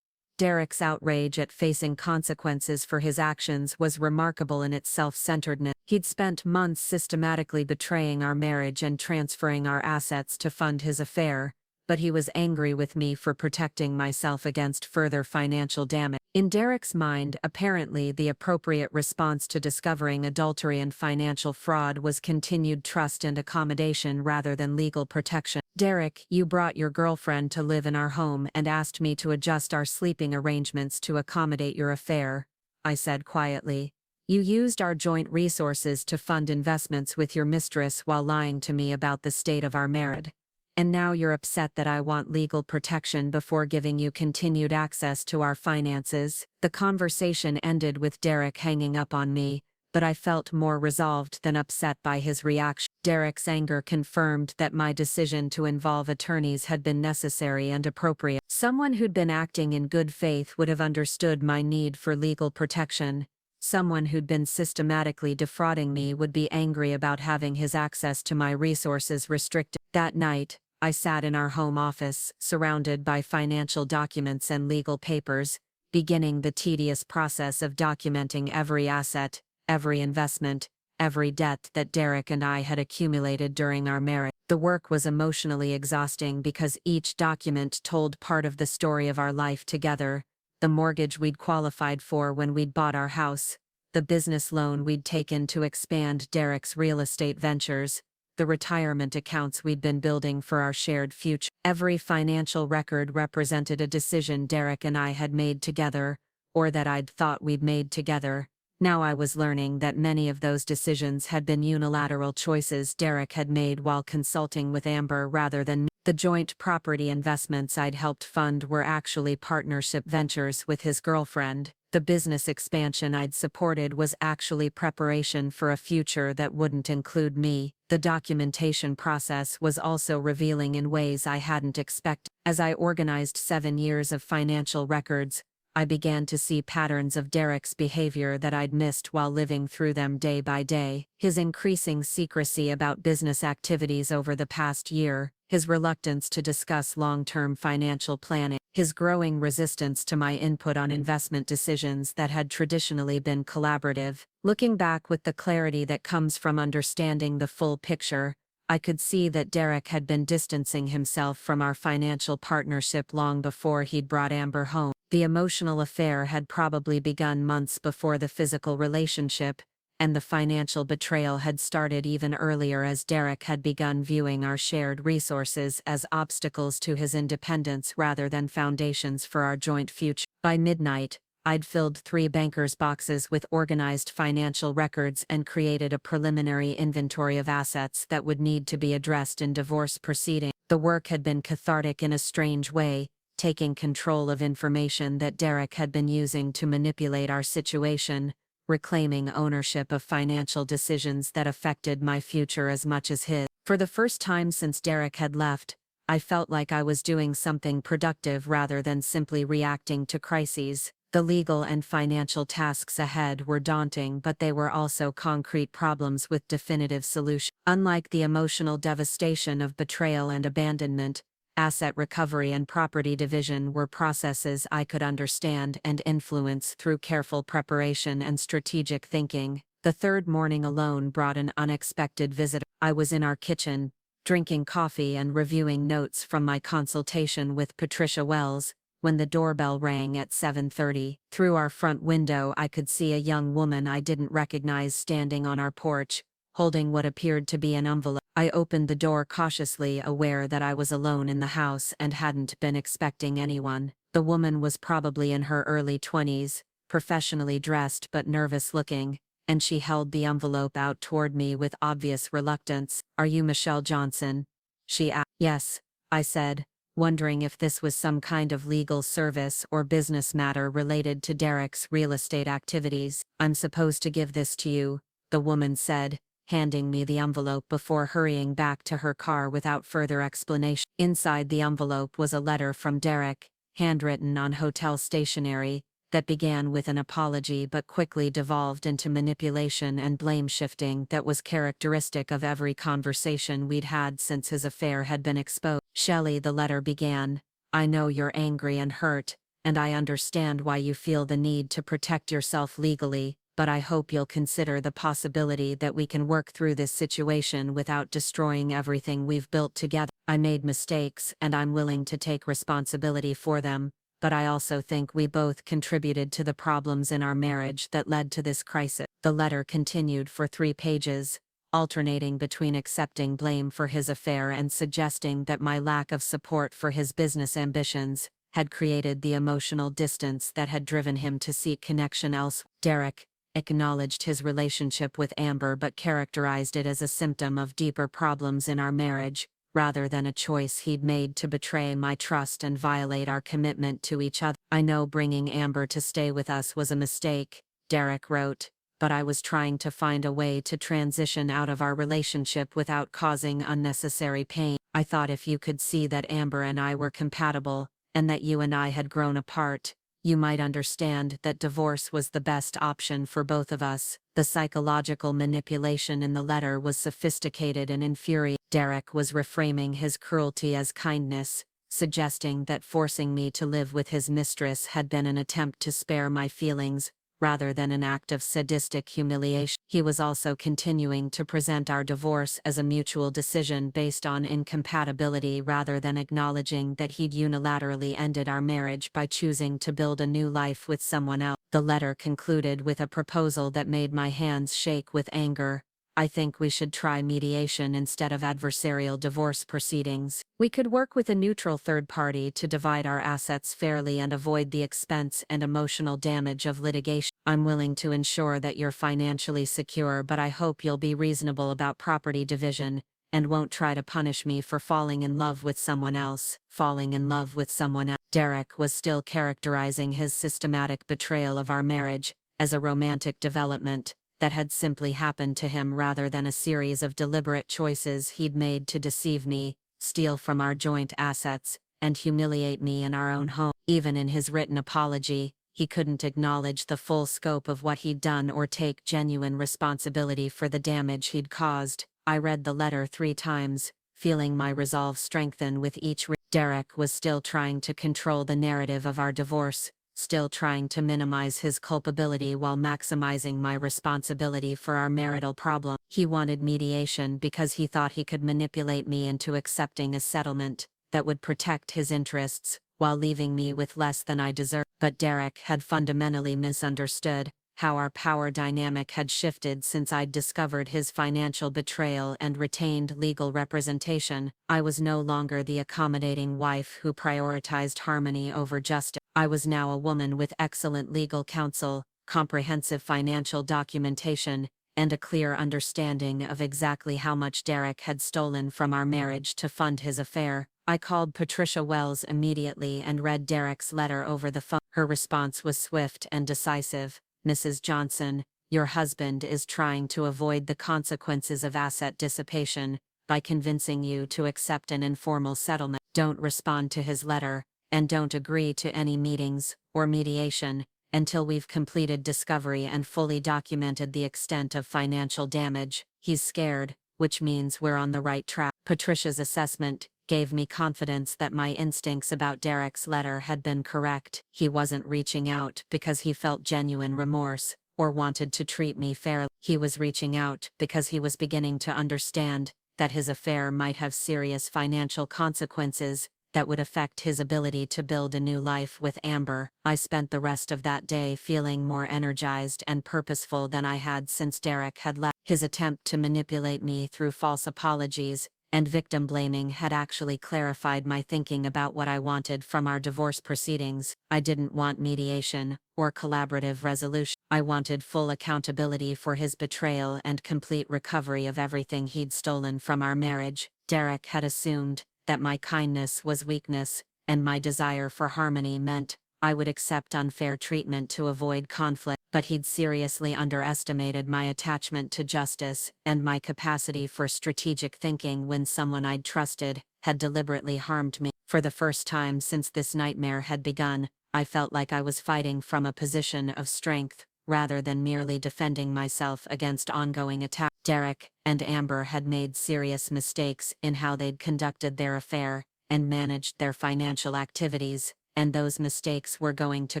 Derek's outrage at facing consequences for his actions was remarkable in its self-centeredness. He'd spent months systematically betraying our marriage and transferring our assets to fund his affair, but he was angry with me for protecting myself against further financial damage. In Derek's mind, apparently the appropriate response to discovering adultery and financial fraud was continued trust and accommodation rather than legal protection. "Derek, you brought your girlfriend to live in our home and asked me to adjust our sleeping arrangements to accommodate your affair," I said quietly. "You used our joint resources to fund investments with your mistress while lying to me about the state of our marriage. And now you're upset that I want legal protection before giving you continued access to our finances." The conversation ended with Derek hanging up on me, but I felt more resolved than upset by his reaction. Derek's anger confirmed that my decision to involve attorneys had been necessary and appropriate. Someone who'd been acting in good faith would have understood my need for legal protection. Someone who'd been systematically defrauding me would be angry about having his access to my resources restricted. That night, I sat in our home office, surrounded by financial documents and legal papers, beginning the tedious process of documenting every asset, every investment, every debt that Derek and I had accumulated during our marriage. The work was emotionally exhausting because each document told part of the story of our life together: the mortgage we'd qualified for when we'd bought our house, the business loan we'd taken to expand Derek's real estate ventures, the retirement accounts we'd been building for our shared future. Every financial record represented a decision Derek and I had made together, or that I'd thought we'd made together. Now I was learning that many of those decisions had been unilateral choices Derek had made while consulting with Amber rather than me. The joint property investments I'd helped fund were actually partnership ventures with his girlfriend. The business expansion I'd supported was actually preparation for a future that wouldn't include me. The documentation process was also revealing in ways I hadn't expected. As I organized 7 years of financial records, I began to see patterns of Derek's behavior that I'd missed while living through them day by day. His increasing secrecy about business activities over the past year, his reluctance to discuss long-term financial planning, his growing resistance to my input on investment decisions that had traditionally been collaborative. Looking back with the clarity that comes from understanding the full picture, I could see that Derek had been distancing himself from our financial partnership long before he'd brought Amber home. The emotional affair had probably begun months before the physical relationship, and the financial betrayal had started even earlier as Derek had begun viewing our shared resources as obstacles to his independence rather than foundations for our joint future. By midnight, I'd filled 3 bankers' boxes with organized financial records and created a preliminary inventory of assets that would need to be addressed in divorce proceedings. The work had been cathartic in a strange way, taking control of information that Derek had been using to manipulate our situation, reclaiming ownership of financial decisions that affected my future as much as his. For the first time since Derek had left, I felt like I was doing something productive rather than simply reacting to crises. The legal and financial tasks ahead were daunting, but they were also concrete problems with definitive solutions. Unlike the emotional devastation of betrayal and abandonment, asset recovery and property division were processes I could understand and influence through careful preparation and strategic thinking. The third morning alone brought an unexpected visitor. I was in our kitchen, drinking coffee and reviewing notes from my consultation with Patricia Wells, when the doorbell rang at 7:30. Through our front window I could see a young woman I didn't recognize standing on our porch, holding what appeared to be an envelope. I opened the door cautiously, aware that I was alone in the house and hadn't been expecting anyone. The woman was probably in her early 20s, professionally dressed but nervous looking, and she held the envelope out toward me with obvious reluctance. "Are you Michelle Johnson?" she asked. "Yes," I said, wondering if this was some kind of legal service or business matter related to Derek's real estate activities. "I'm supposed to give this to you," the woman said, handing me the envelope before hurrying back to her car without further explanation. Inside the envelope was a letter from Derek, handwritten on hotel stationery, that began with an apology but quickly devolved into manipulation and blame-shifting that was characteristic of every conversation we'd had since his affair had been exposed. "Shelley," the letter began, "I know you're angry and hurt, and I understand why you feel the need to protect yourself legally, but I hope you'll consider the possibility that we can work through this situation without destroying everything we've built together. I made mistakes and I'm willing to take responsibility for them, but I also think we both contributed to the problems in our marriage that led to this crisis." The letter continued for 3 pages, alternating between accepting blame for his affair and suggesting that my lack of support for his business ambitions had created the emotional distance that had driven him to seek connection elsewhere. Derek acknowledged his relationship with Amber but characterized it as a symptom of deeper problems in our marriage, rather than a choice he'd made to betray my trust and violate our commitment to each other. "I know bringing Amber to stay with us was a mistake," Derek wrote, "but I was trying to find a way to transition out of our relationship without causing unnecessary pain. I thought if you could see that Amber and I were compatible, and that you and I had grown apart, you might understand that divorce was the best option for both of us." The psychological manipulation in the letter was sophisticated and infuriating. Derek was reframing his cruelty as kindness, suggesting that forcing me to live with his mistress had been an attempt to spare my feelings, rather than an act of sadistic humiliation. He was also continuing to present our divorce as a mutual decision based on incompatibility rather than acknowledging that he'd unilaterally ended our marriage by choosing to build a new life with someone else. The letter concluded with a proposal that made my hands shake with anger. "I think we should try mediation instead of adversarial divorce proceedings. We could work with a neutral third party to divide our assets fairly and avoid the expense and emotional damage of litigation. I'm willing to ensure that you're financially secure, but I hope you'll be reasonable about property division, and won't try to punish me for falling in love with someone else." Falling in love with someone else. Derek was still characterizing his systematic betrayal of our marriage as a romantic development that had simply happened to him rather than a series of deliberate choices he'd made to deceive me, steal from our joint assets, and humiliate me in our own home. Even in his written apology, he couldn't acknowledge the full scope of what he'd done or take genuine responsibility for the damage he'd caused. I read the letter 3 times, feeling my resolve strengthen with each read. Derek was still trying to control the narrative of our divorce, still trying to minimize his culpability while maximizing my responsibility for our marital problem. He wanted mediation because he thought he could manipulate me into accepting a settlement that would protect his interests, while leaving me with less than I deserved. But Derek had fundamentally misunderstood how our power dynamic had shifted since I'd discovered his financial betrayal and retained legal representation. I was no longer the accommodating wife who prioritized harmony over justice. I was now a woman with excellent legal counsel, comprehensive financial documentation, and a clear understanding of exactly how much Derek had stolen from our marriage to fund his affair. I called Patricia Wells immediately and read Derek's letter over the phone. Her response was swift and decisive. "Mrs. Johnson, your husband is trying to avoid the consequences of asset dissipation by convincing you to accept an informal settlement. Don't respond to his letter, and don't agree to any meetings or mediation. until we've completed discovery and fully documented the extent of financial damage. He's scared, which means we're on the right track. Patricia's assessment gave me confidence that my instincts about Derek's letter had been correct. He wasn't reaching out because he felt genuine remorse or wanted to treat me fairly. He was reaching out because he was beginning to understand that his affair might have serious financial consequences that would affect his ability to build a new life with Amber. I spent the rest of that day feeling more energized and purposeful than I had since Derek had left. His attempt to manipulate me through false apologies and victim blaming had actually clarified my thinking about what I wanted from our divorce proceedings. I didn't want mediation or collaborative resolution. I wanted full accountability for his betrayal and complete recovery of everything he'd stolen from our marriage. Derek had assumed that my kindness was weakness, and my desire for harmony meant I would accept unfair treatment to avoid conflict. But he'd seriously underestimated my attachment to justice and my capacity for strategic thinking when someone I'd trusted had deliberately harmed me. For the first time since this nightmare had begun, I felt like I was fighting from a position of strength, rather than merely defending myself against ongoing attack. Derek and Amber had made serious mistakes in how they'd conducted their affair and managed their financial activities, and those mistakes were going to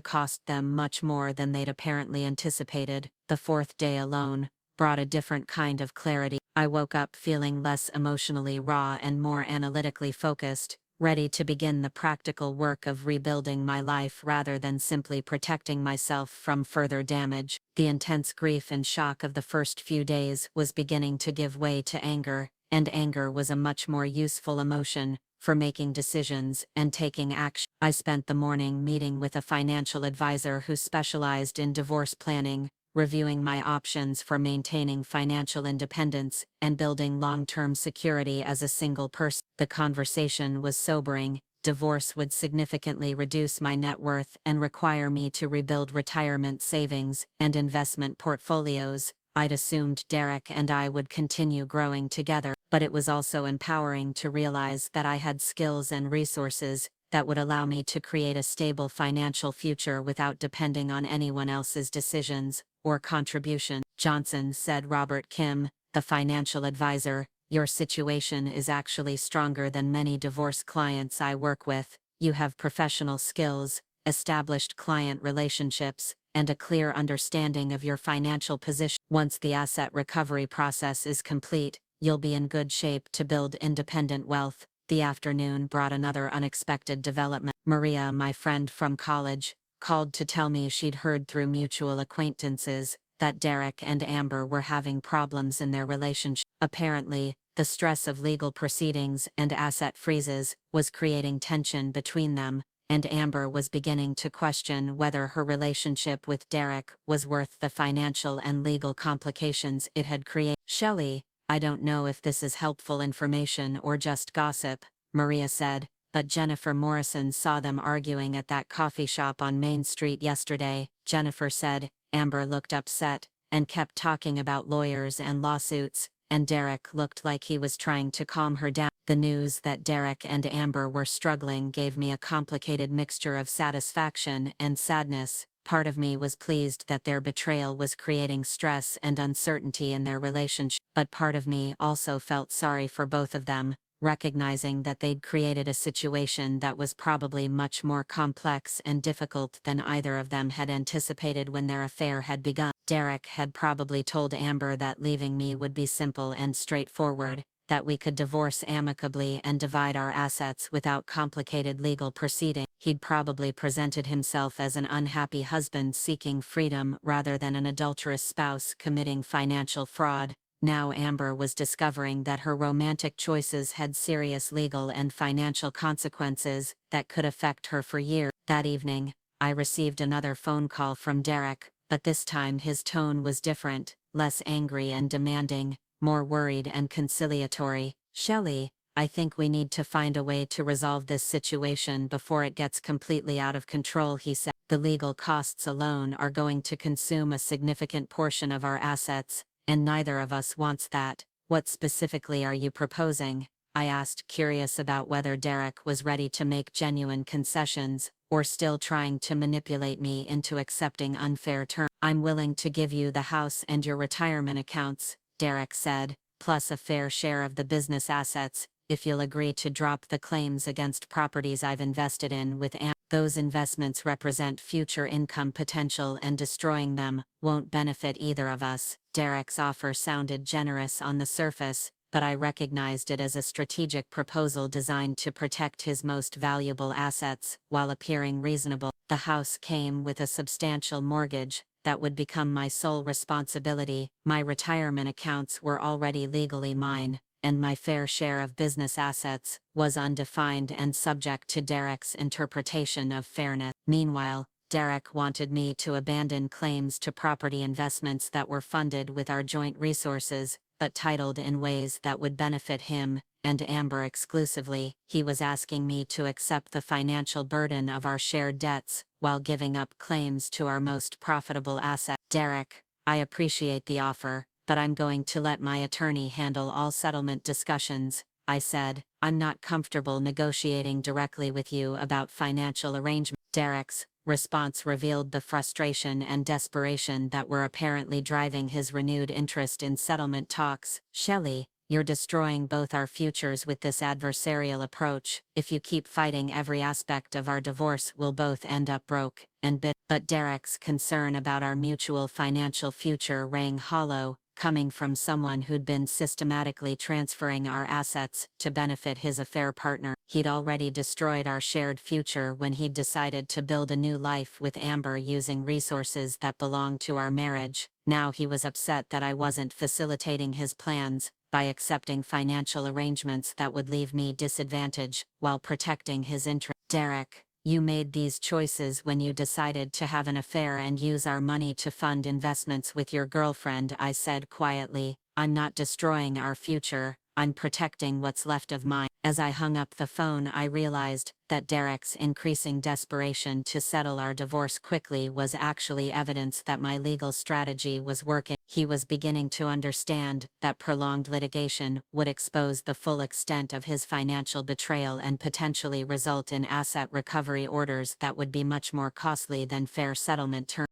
cost them much more than they'd apparently anticipated. The fourth day alone brought a different kind of clarity. I woke up feeling less emotionally raw and more analytically focused, ready to begin the practical work of rebuilding my life rather than simply protecting myself from further damage. The intense grief and shock of the first few days was beginning to give way to anger, and anger was a much more useful emotion for making decisions and taking action. I spent the morning meeting with a financial advisor who specialized in divorce planning, reviewing my options for maintaining financial independence and building long-term security as a single person. The conversation was sobering. Divorce would significantly reduce my net worth and require me to rebuild retirement savings and investment portfolios. I'd assumed Derek and I would continue growing together, but it was also empowering to realize that I had skills and resources that would allow me to create a stable financial future without depending on anyone else's decisions or contribution. Johnson, said Robert Kim, the financial advisor, your situation is actually stronger than many divorce clients I work with. You have professional skills, established client relationships, and a clear understanding of your financial position. Once the asset recovery process is complete, you'll be in good shape to build independent wealth. The afternoon brought another unexpected development. Maria, my friend from college, called to tell me she'd heard through mutual acquaintances that Derek and Amber were having problems in their relationship. Apparently, the stress of legal proceedings and asset freezes was creating tension between them, and Amber was beginning to question whether her relationship with Derek was worth the financial and legal complications it had created. Shelley, I don't know if this is helpful information or just gossip, Maria said, but Jennifer Morrison saw them arguing at that coffee shop on Main Street yesterday. Jennifer said. Amber looked upset and kept talking about lawyers and lawsuits, and Derek looked like he was trying to calm her down. The news that Derek and Amber were struggling gave me a complicated mixture of satisfaction and sadness. Part of me was pleased that their betrayal was creating stress and uncertainty in their relationship, but part of me also felt sorry for both of them, recognizing that they'd created a situation that was probably much more complex and difficult than either of them had anticipated when their affair had begun. Derek had probably told Amber that leaving me would be simple and straightforward, that we could divorce amicably and divide our assets without complicated legal proceedings. He'd probably presented himself as an unhappy husband seeking freedom rather than an adulterous spouse committing financial fraud. Now Amber was discovering that her romantic choices had serious legal and financial consequences that could affect her for years. That evening, I received another phone call from Derek, but this time his tone was different, less angry and demanding, more worried and conciliatory. Shelley, I think we need to find a way to resolve this situation before it gets completely out of control, he said. The legal costs alone are going to consume a significant portion of our assets, and neither of us wants that. What specifically are you proposing? I asked, curious about whether Derek was ready to make genuine concessions, or still trying to manipulate me into accepting unfair terms. "I'm willing to give you the house and your retirement accounts," Derek said, "plus a fair share of the business assets, if you'll agree to drop the claims against properties I've invested in with those investments represent future income potential, and destroying them won't benefit either of us." Derek's offer sounded generous on the surface, but I recognized it as a strategic proposal designed to protect his most valuable assets, while appearing reasonable. The house came with a substantial mortgage that would become my sole responsibility. My retirement accounts were already legally mine, and my fair share of business assets was undefined and subject to Derek's interpretation of fairness. Meanwhile, Derek wanted me to abandon claims to property investments that were funded with our joint resources, but titled in ways that would benefit him and Amber exclusively. He was asking me to accept the financial burden of our shared debts, while giving up claims to our most profitable asset. "Derek, I appreciate the offer, but I'm going to let my attorney handle all settlement discussions," I said. "I'm not comfortable negotiating directly with you about financial arrangements." Derek's response revealed the frustration and desperation that were apparently driving his renewed interest in settlement talks. "Shelley, you're destroying both our futures with this adversarial approach. If you keep fighting every aspect of our divorce, we'll both end up broke and bitter." But Derek's concern about our mutual financial future rang hollow, coming from someone who'd been systematically transferring our assets to benefit his affair partner. He'd already destroyed our shared future when he'd decided to build a new life with Amber using resources that belonged to our marriage. Now he was upset that I wasn't facilitating his plans by accepting financial arrangements that would leave me disadvantaged while protecting his interests. "Derek, you made these choices when you decided to have an affair and use our money to fund investments with your girlfriend," I said quietly. "I'm not destroying our future, I'm protecting what's left of mine." As I hung up the phone, I realized that Derek's increasing desperation to settle our divorce quickly was actually evidence that my legal strategy was working. He was beginning to understand that prolonged litigation would expose the full extent of his financial betrayal and potentially result in asset recovery orders that would be much more costly than fair settlement terms.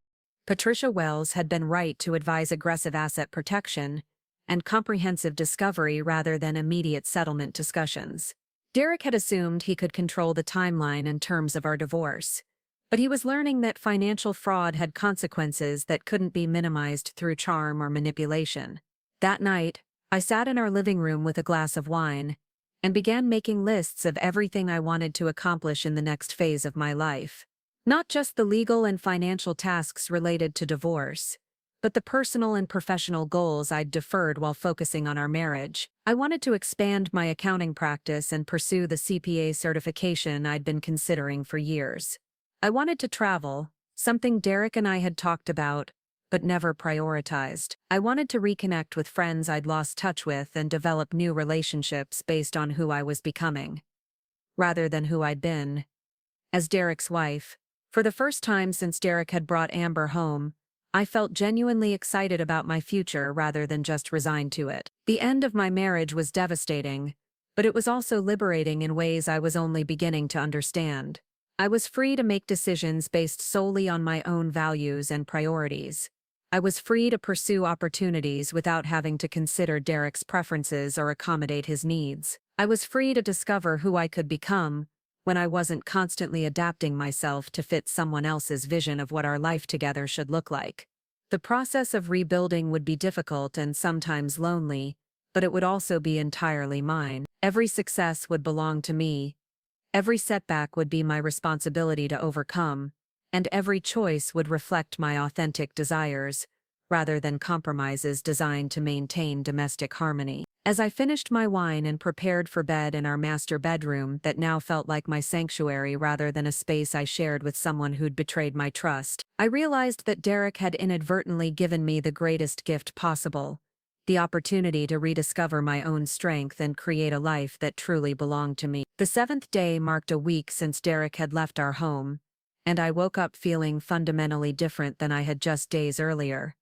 Patricia Wells had been right to advise aggressive asset protection and comprehensive discovery rather than immediate settlement discussions. Derek had assumed he could control the timeline and terms of our divorce, but he was learning that financial fraud had consequences that couldn't be minimized through charm or manipulation. That night, I sat in our living room with a glass of wine and began making lists of everything I wanted to accomplish in the next phase of my life. Not just the legal and financial tasks related to divorce, but the personal and professional goals I'd deferred while focusing on our marriage. I wanted to expand my accounting practice and pursue the CPA certification I'd been considering for years. I wanted to travel, something Derek and I had talked about, but never prioritized. I wanted to reconnect with friends I'd lost touch with and develop new relationships based on who I was becoming, rather than who I'd been. As Derek's wife, for the first time since Derek had brought Amber home, I felt genuinely excited about my future rather than just resigned to it. The end of my marriage was devastating, but it was also liberating in ways I was only beginning to understand. I was free to make decisions based solely on my own values and priorities. I was free to pursue opportunities without having to consider Derek's preferences or accommodate his needs. I was free to discover who I could become when I wasn't constantly adapting myself to fit someone else's vision of what our life together should look like. The process of rebuilding would be difficult and sometimes lonely, but it would also be entirely mine. Every success would belong to me. Every setback would be my responsibility to overcome, and every choice would reflect my authentic desires, rather than compromises designed to maintain domestic harmony. As I finished my wine and prepared for bed in our master bedroom that now felt like my sanctuary rather than a space I shared with someone who'd betrayed my trust, I realized that Derek had inadvertently given me the greatest gift possible: the opportunity to rediscover my own strength and create a life that truly belonged to me. The 7th day marked a week since Derek had left our home, and I woke up feeling fundamentally different than I had just days earlier.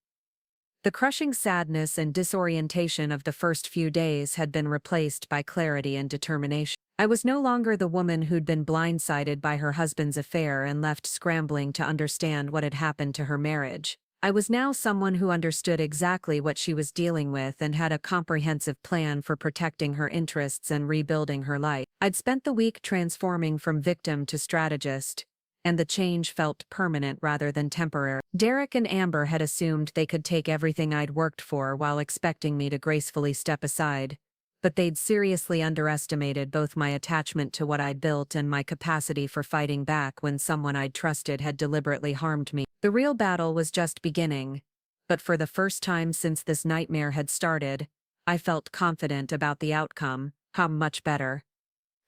The crushing sadness and disorientation of the first few days had been replaced by clarity and determination. I was no longer the woman who'd been blindsided by her husband's affair and left scrambling to understand what had happened to her marriage. I was now someone who understood exactly what she was dealing with and had a comprehensive plan for protecting her interests and rebuilding her life. I'd spent the week transforming from victim to strategist, and the change felt permanent rather than temporary. Derek and Amber had assumed they could take everything I'd worked for while expecting me to gracefully step aside, but they'd seriously underestimated both my attachment to what I'd built and my capacity for fighting back when someone I'd trusted had deliberately harmed me. The real battle was just beginning, but for the first time since this nightmare had started, I felt confident about the outcome. How much better.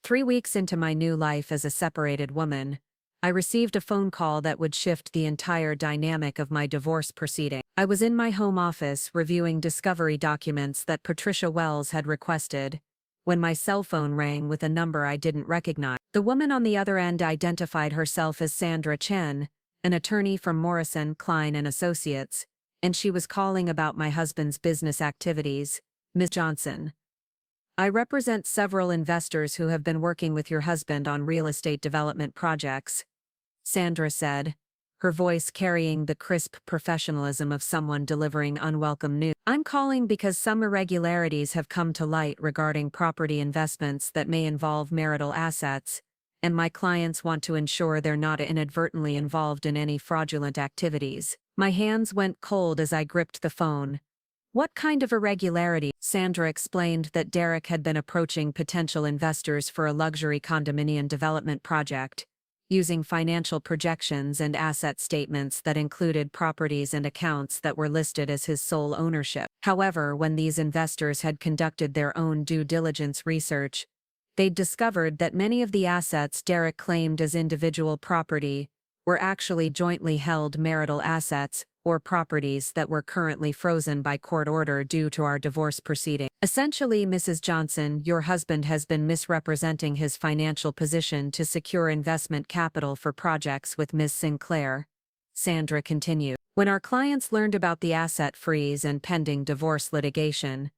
3 weeks into my new life as a separated woman, I received a phone call that would shift the entire dynamic of my divorce proceeding. I was in my home office reviewing discovery documents that Patricia Wells had requested, when my cell phone rang with a number I didn't recognize. The woman on the other end identified herself as Sandra Chen, an attorney from Morrison, Klein & Associates, and she was calling about my husband's business activities. Ms. Johnson, I represent several investors who have been working with your husband on real estate development projects, Sandra said, her voice carrying the crisp professionalism of someone delivering unwelcome news. I'm calling because some irregularities have come to light regarding property investments that may involve marital assets, and my clients want to ensure they're not inadvertently involved in any fraudulent activities. My hands went cold as I gripped the phone. What kind of irregularity? Sandra explained that Derek had been approaching potential investors for a luxury condominium development project, using financial projections and asset statements that included properties and accounts that were listed as his sole ownership. However, when these investors had conducted their own due diligence research, they'd discovered that many of the assets Derek claimed as individual property were actually jointly held marital assets, or properties that were currently frozen by court order due to our divorce proceeding. Essentially, Mrs. Johnson, your husband has been misrepresenting his financial position to secure investment capital for projects with Ms. Sinclair, Sandra continued. When our clients learned about the asset freeze and pending divorce litigation,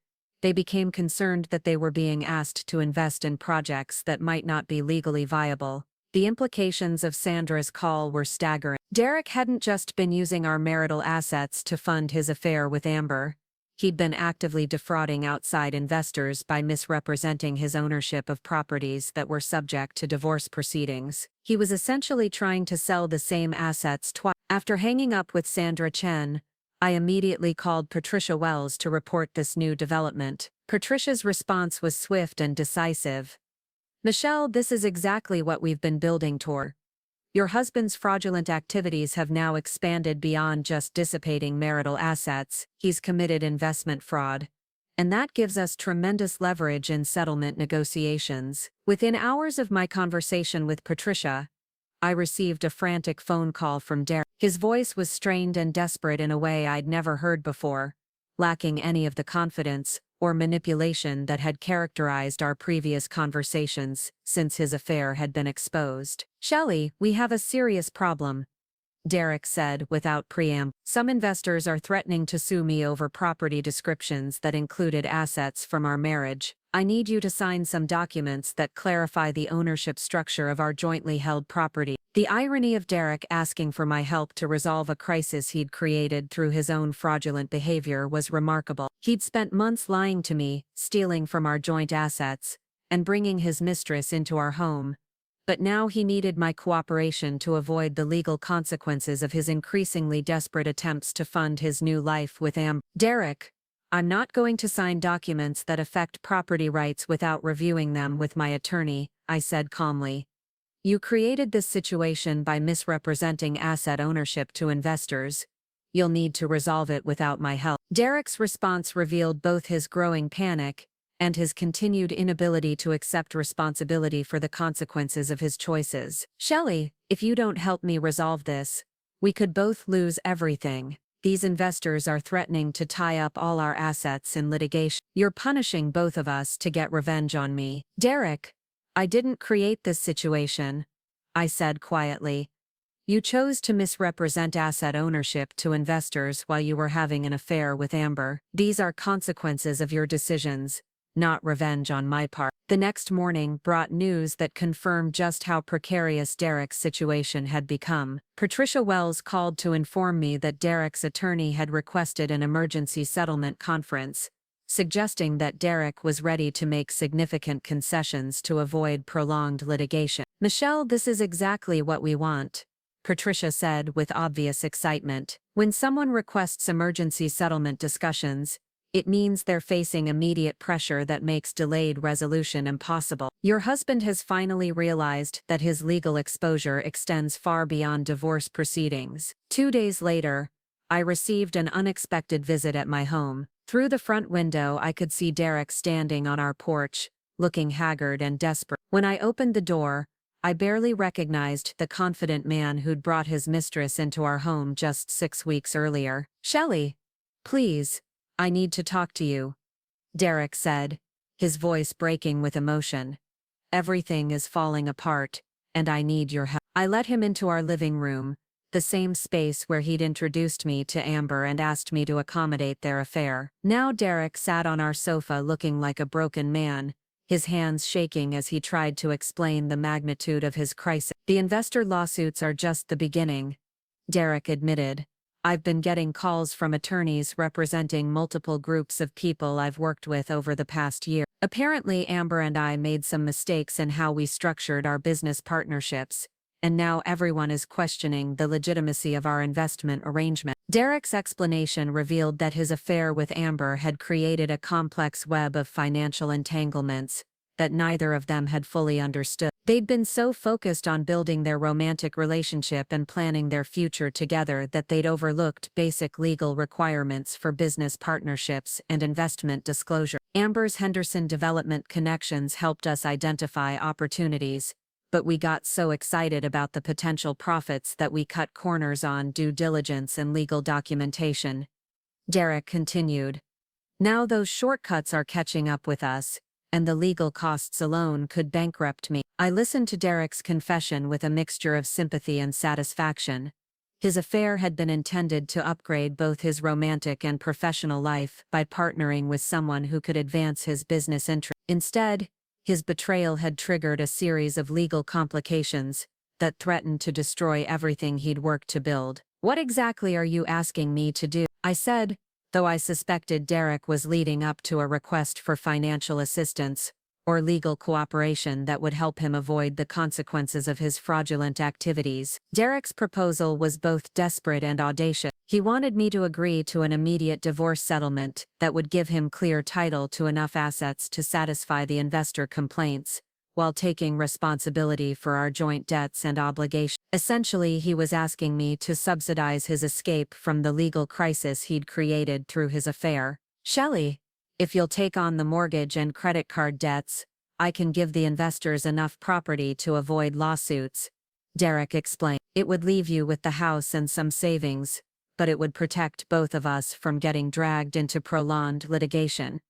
they became concerned that they were being asked to invest in projects that might not be legally viable. The implications of Sandra's call were staggering. Derek hadn't just been using our marital assets to fund his affair with Amber. He'd been actively defrauding outside investors by misrepresenting his ownership of properties that were subject to divorce proceedings. He was essentially trying to sell the same assets twice. After hanging up with Sandra Chen, I immediately called Patricia Wells to report this new development. Patricia's response was swift and decisive. Michelle, this is exactly what we've been building toward. Your husband's fraudulent activities have now expanded beyond just dissipating marital assets. He's committed investment fraud. And that gives us tremendous leverage in settlement negotiations. Within hours of my conversation with Patricia, I received a frantic phone call from Derek. His voice was strained and desperate in a way I'd never heard before, lacking any of the confidence or manipulation that had characterized our previous conversations since his affair had been exposed. Shelley, we have a serious problem, Derek said without preamble. Some investors are threatening to sue me over property descriptions that included assets from our marriage. I need you to sign some documents that clarify the ownership structure of our jointly held property. The irony of Derek asking for my help to resolve a crisis he'd created through his own fraudulent behavior was remarkable. He'd spent months lying to me, stealing from our joint assets, and bringing his mistress into our home. But now he needed my cooperation to avoid the legal consequences of his increasingly desperate attempts to fund his new life with Amber. Derek, I'm not going to sign documents that affect property rights without reviewing them with my attorney, I said calmly. You created this situation by misrepresenting asset ownership to investors. You'll need to resolve it without my help. Derek's response revealed both his growing panic and his continued inability to accept responsibility for the consequences of his choices. Shelley, if you don't help me resolve this, we could both lose everything. These investors are threatening to tie up all our assets in litigation. You're punishing both of us to get revenge on me. Derek, I didn't create this situation, I said quietly. You chose to misrepresent asset ownership to investors while you were having an affair with Amber. These are consequences of your decisions, not revenge on my part. The next morning brought news that confirmed just how precarious Derek's situation had become. Patricia Wells called to inform me that Derek's attorney had requested an emergency settlement conference, suggesting that Derek was ready to make significant concessions to avoid prolonged litigation. "Michelle, this is exactly what we want," Patricia said with obvious excitement. "When someone requests emergency settlement discussions, it means they're facing immediate pressure that makes delayed resolution impossible. Your husband has finally realized that his legal exposure extends far beyond divorce proceedings." 2 days later, I received an unexpected visit at my home. Through the front window, I could see Derek standing on our porch, looking haggard and desperate. When I opened the door, I barely recognized the confident man who'd brought his mistress into our home just 6 weeks earlier. "Shelley, please, I need to talk to you," Derek said, his voice breaking with emotion. "Everything is falling apart, and I need your help." I let him into our living room, the same space where he'd introduced me to Amber and asked me to accommodate their affair. Now Derek sat on our sofa looking like a broken man, his hands shaking as he tried to explain the magnitude of his crisis. "The investor lawsuits are just the beginning," Derek admitted. "I've been getting calls from attorneys representing multiple groups of people I've worked with over the past year. Apparently Amber and I made some mistakes in how we structured our business partnerships, and now everyone is questioning the legitimacy of our investment arrangement." Derek's explanation revealed that his affair with Amber had created a complex web of financial entanglements that neither of them had fully understood. They'd been so focused on building their romantic relationship and planning their future together that they'd overlooked basic legal requirements for business partnerships and investment disclosure. Amber's Henderson development connections helped us identify opportunities, but we got so excited about the potential profits that we cut corners on due diligence and legal documentation. Derek continued. "Now those shortcuts are catching up with us, and the legal costs alone could bankrupt me." I listened to Derek's confession with a mixture of sympathy and satisfaction. His affair had been intended to upgrade both his romantic and professional life by partnering with someone who could advance his business interests. Instead, his betrayal had triggered a series of legal complications that threatened to destroy everything he'd worked to build. "What exactly are you asking me to do?" I said, though I suspected Derek was leading up to a request for financial assistance or legal cooperation that would help him avoid the consequences of his fraudulent activities. Derek's proposal was both desperate and audacious. He wanted me to agree to an immediate divorce settlement that would give him clear title to enough assets to satisfy the investor complaints, while taking responsibility for our joint debts and obligations. Essentially, he was asking me to subsidize his escape from the legal crisis he'd created through his affair. "Shelley, if you'll take on the mortgage and credit card debts, I can give the investors enough property to avoid lawsuits," Derek explained. "It would leave you with the house and some savings, but it would protect both of us from getting dragged into prolonged litigation."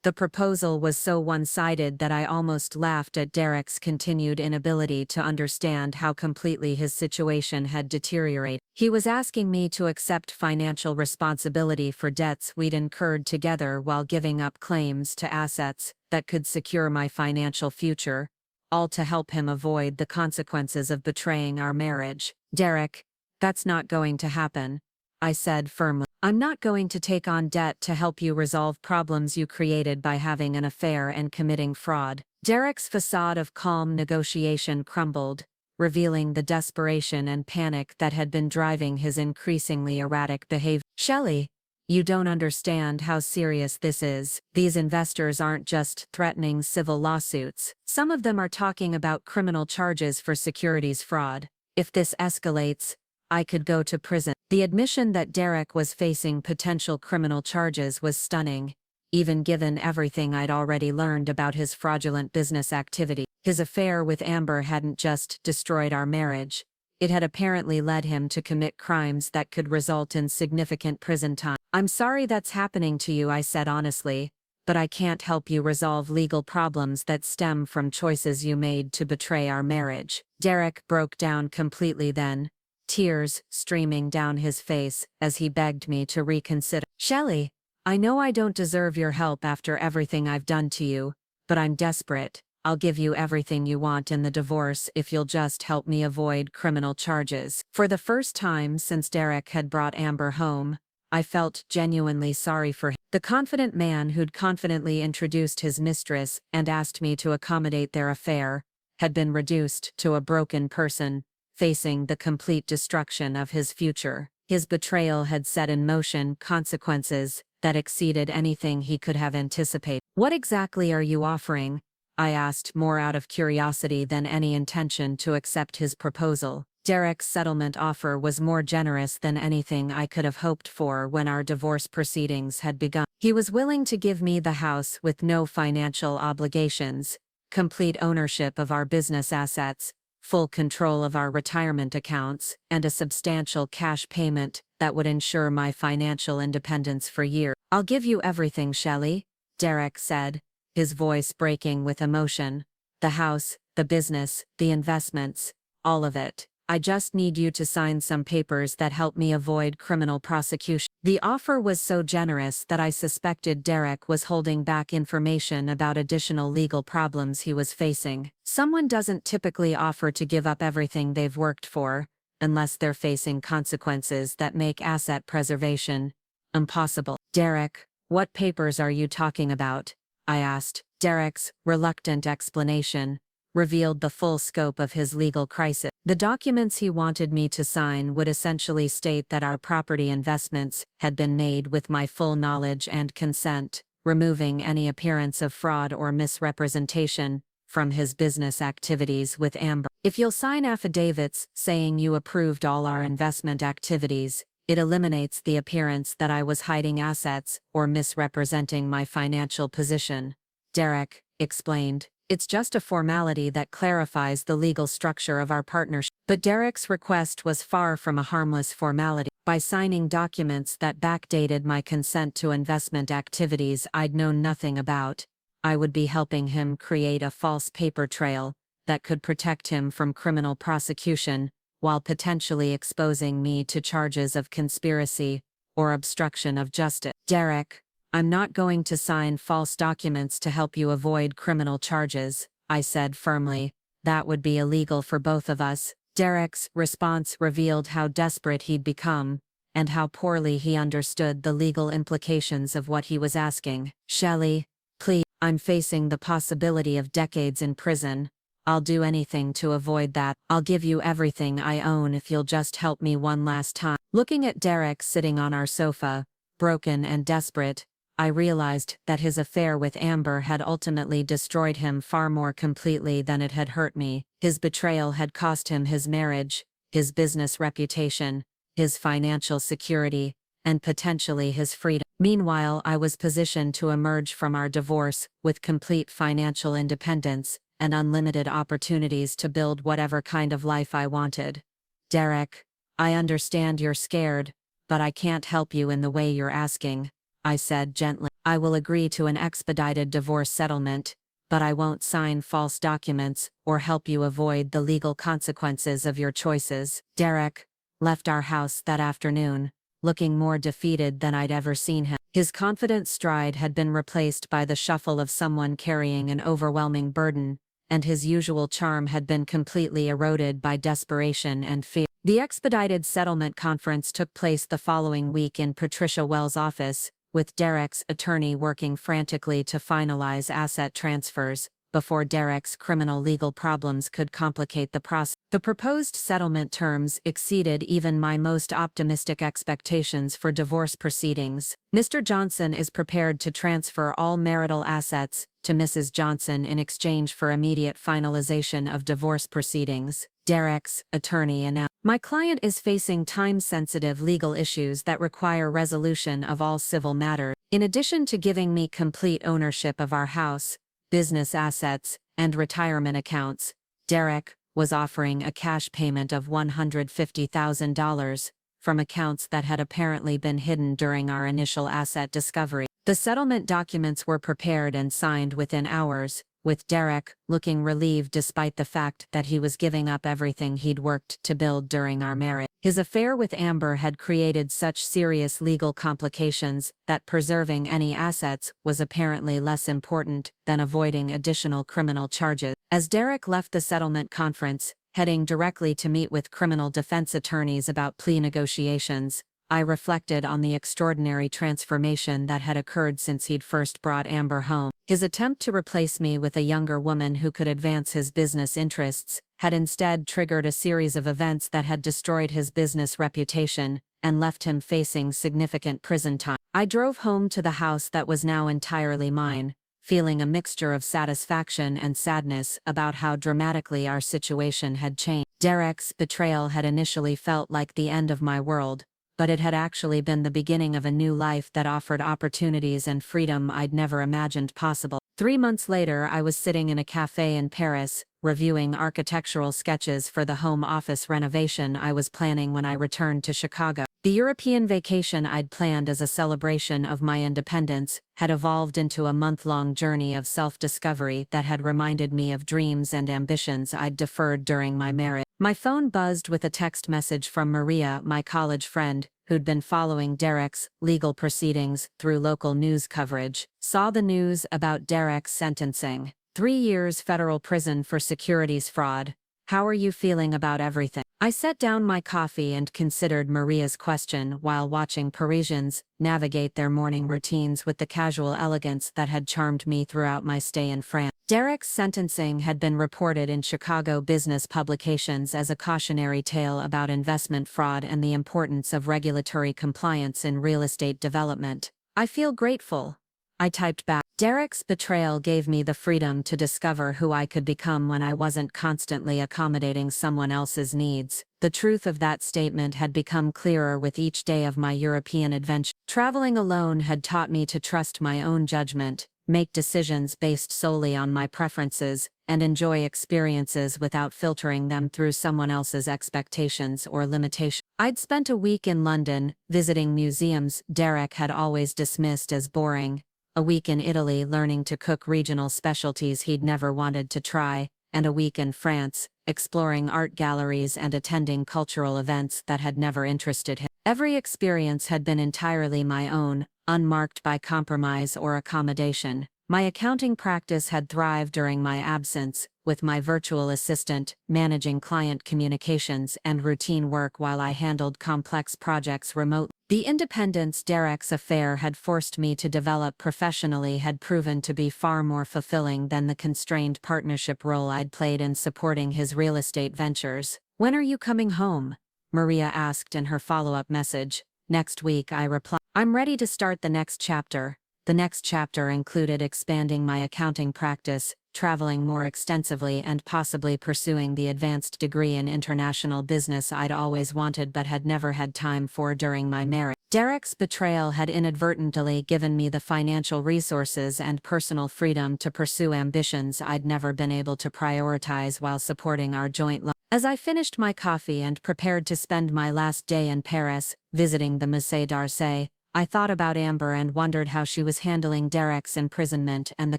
The proposal was so one-sided that I almost laughed at Derek's continued inability to understand how completely his situation had deteriorated. He was asking me to accept financial responsibility for debts we'd incurred together while giving up claims to assets that could secure my financial future, all to help him avoid the consequences of betraying our marriage. "Derek, that's not going to happen," I said firmly. "I'm not going to take on debt to help you resolve problems you created by having an affair and committing fraud." Derek's facade of calm negotiation crumbled, revealing the desperation and panic that had been driving his increasingly erratic behavior. "Shelley, you don't understand how serious this is. These investors aren't just threatening civil lawsuits. Some of them are talking about criminal charges for securities fraud. If this escalates, I could go to prison." The admission that Derek was facing potential criminal charges was stunning, even given everything I'd already learned about his fraudulent business activity. His affair with Amber hadn't just destroyed our marriage, it had apparently led him to commit crimes that could result in significant prison time. "I'm sorry that's happening to you," I said honestly, "but I can't help you resolve legal problems that stem from choices you made to betray our marriage." Derek broke down completely then, tears streaming down his face as he begged me to reconsider. Shelley, I know I don't deserve your help after everything I've done to you, but I'm desperate. I'll give you everything you want in the divorce if you'll just help me avoid criminal charges. For the first time since Derek had brought Amber home, I felt genuinely sorry for him. The confident man who'd confidently introduced his mistress and asked me to accommodate their affair had been reduced to a broken person, facing the complete destruction of his future. His betrayal had set in motion consequences that exceeded anything he could have anticipated. What exactly are you offering? I asked, more out of curiosity than any intention to accept his proposal. Derek's settlement offer was more generous than anything I could have hoped for when our divorce proceedings had begun. He was willing to give me the house with no financial obligations, complete ownership of our business assets, full control of our retirement accounts, and a substantial cash payment that would ensure my financial independence for years. I'll give you everything, Shelley, Derek said, his voice breaking with emotion. The house, the business, the investments, all of it. I just need you to sign some papers that help me avoid criminal prosecution. The offer was so generous that I suspected Derek was holding back information about additional legal problems he was facing. Someone doesn't typically offer to give up everything they've worked for, unless they're facing consequences that make asset preservation impossible. Derek, what papers are you talking about? I asked. Derek's reluctant explanation revealed the full scope of his legal crisis. The documents he wanted me to sign would essentially state that our property investments had been made with my full knowledge and consent, removing any appearance of fraud or misrepresentation from his business activities with Amber. If you'll sign affidavits saying you approved all our investment activities, it eliminates the appearance that I was hiding assets or misrepresenting my financial position, Derek explained. It's just a formality that clarifies the legal structure of our partnership. But Derek's request was far from a harmless formality. By signing documents that backdated my consent to investment activities I'd known nothing about, I would be helping him create a false paper trail that could protect him from criminal prosecution, while potentially exposing me to charges of conspiracy or obstruction of justice. Derek, I'm not going to sign false documents to help you avoid criminal charges, I said firmly. That would be illegal for both of us. Derek's response revealed how desperate he'd become, and how poorly he understood the legal implications of what he was asking. Shelley, please, I'm facing the possibility of decades in prison. I'll do anything to avoid that. I'll give you everything I own if you'll just help me one last time. Looking at Derek sitting on our sofa, broken and desperate, I realized that his affair with Amber had ultimately destroyed him far more completely than it had hurt me. His betrayal had cost him his marriage, his business reputation, his financial security, and potentially his freedom. Meanwhile, I was positioned to emerge from our divorce with complete financial independence and unlimited opportunities to build whatever kind of life I wanted. Derek, I understand you're scared, but I can't help you in the way you're asking, I said gently. I will agree to an expedited divorce settlement, but I won't sign false documents or help you avoid the legal consequences of your choices. Derek left our house that afternoon, looking more defeated than I'd ever seen him. His confident stride had been replaced by the shuffle of someone carrying an overwhelming burden, and his usual charm had been completely eroded by desperation and fear. The expedited settlement conference took place the following week in Patricia Wells' office, with Derek's attorney working frantically to finalize asset transfers before Derek's criminal legal problems could complicate the process. The proposed settlement terms exceeded even my most optimistic expectations for divorce proceedings. Mr. Johnson is prepared to transfer all marital assets to Mrs. Johnson in exchange for immediate finalization of divorce proceedings, Derek's attorney announced. My client is facing time-sensitive legal issues that require resolution of all civil matters. In addition to giving me complete ownership of our house, business assets, and retirement accounts, Derek was offering a cash payment of $150,000 from accounts that had apparently been hidden during our initial asset discovery. The settlement documents were prepared and signed within hours, with Derek looking relieved despite the fact that he was giving up everything he'd worked to build during our marriage. His affair with Amber had created such serious legal complications that preserving any assets was apparently less important than avoiding additional criminal charges. As Derek left the settlement conference, heading directly to meet with criminal defense attorneys about plea negotiations, I reflected on the extraordinary transformation that had occurred since he'd first brought Amber home. His attempt to replace me with a younger woman who could advance his business interests had instead triggered a series of events that had destroyed his business reputation and left him facing significant prison time. I drove home to the house that was now entirely mine, feeling a mixture of satisfaction and sadness about how dramatically our situation had changed. Derek's betrayal had initially felt like the end of my world, but it had actually been the beginning of a new life that offered opportunities and freedom I'd never imagined possible. 3 months later, I was sitting in a cafe in Paris, reviewing architectural sketches for the home office renovation I was planning when I returned to Chicago. The European vacation I'd planned as a celebration of my independence had evolved into a month-long journey of self-discovery that had reminded me of dreams and ambitions I'd deferred during my marriage. My phone buzzed with a text message from Maria, my college friend, who'd been following Derek's legal proceedings through local news coverage. Saw the news about Derek's sentencing. 3 years federal prison for securities fraud. How are you feeling about everything? I set down my coffee and considered Maria's question while watching Parisians navigate their morning routines with the casual elegance that had charmed me throughout my stay in France. Derek's sentencing had been reported in Chicago business publications as a cautionary tale about investment fraud and the importance of regulatory compliance in real estate development. I feel grateful, I typed back. Derek's betrayal gave me the freedom to discover who I could become when I wasn't constantly accommodating someone else's needs. The truth of that statement had become clearer with each day of my European adventure. Traveling alone had taught me to trust my own judgment, make decisions based solely on my preferences, and enjoy experiences without filtering them through someone else's expectations or limitations. I'd spent a week in London, visiting museums Derek had always dismissed as boring, a week in Italy learning to cook regional specialties he'd never wanted to try, and a week in France, exploring art galleries and attending cultural events that had never interested him. Every experience had been entirely my own, unmarked by compromise or accommodation. My accounting practice had thrived during my absence, with my virtual assistant managing client communications and routine work while I handled complex projects remotely. The independence Derek's affair had forced me to develop professionally had proven to be far more fulfilling than the constrained partnership role I'd played in supporting his real estate ventures. "When are you coming home?" Maria asked in her follow-up message. "Next week," I replied. "I'm ready to start the next chapter." The next chapter included expanding my accounting practice, traveling more extensively, and possibly pursuing the advanced degree in international business I'd always wanted but had never had time for during my marriage. Derek's betrayal had inadvertently given me the financial resources and personal freedom to pursue ambitions I'd never been able to prioritize while supporting our joint life. As I finished my coffee and prepared to spend my last day in Paris, visiting the Musée d'Orsay, I thought about Amber and wondered how she was handling Derek's imprisonment and the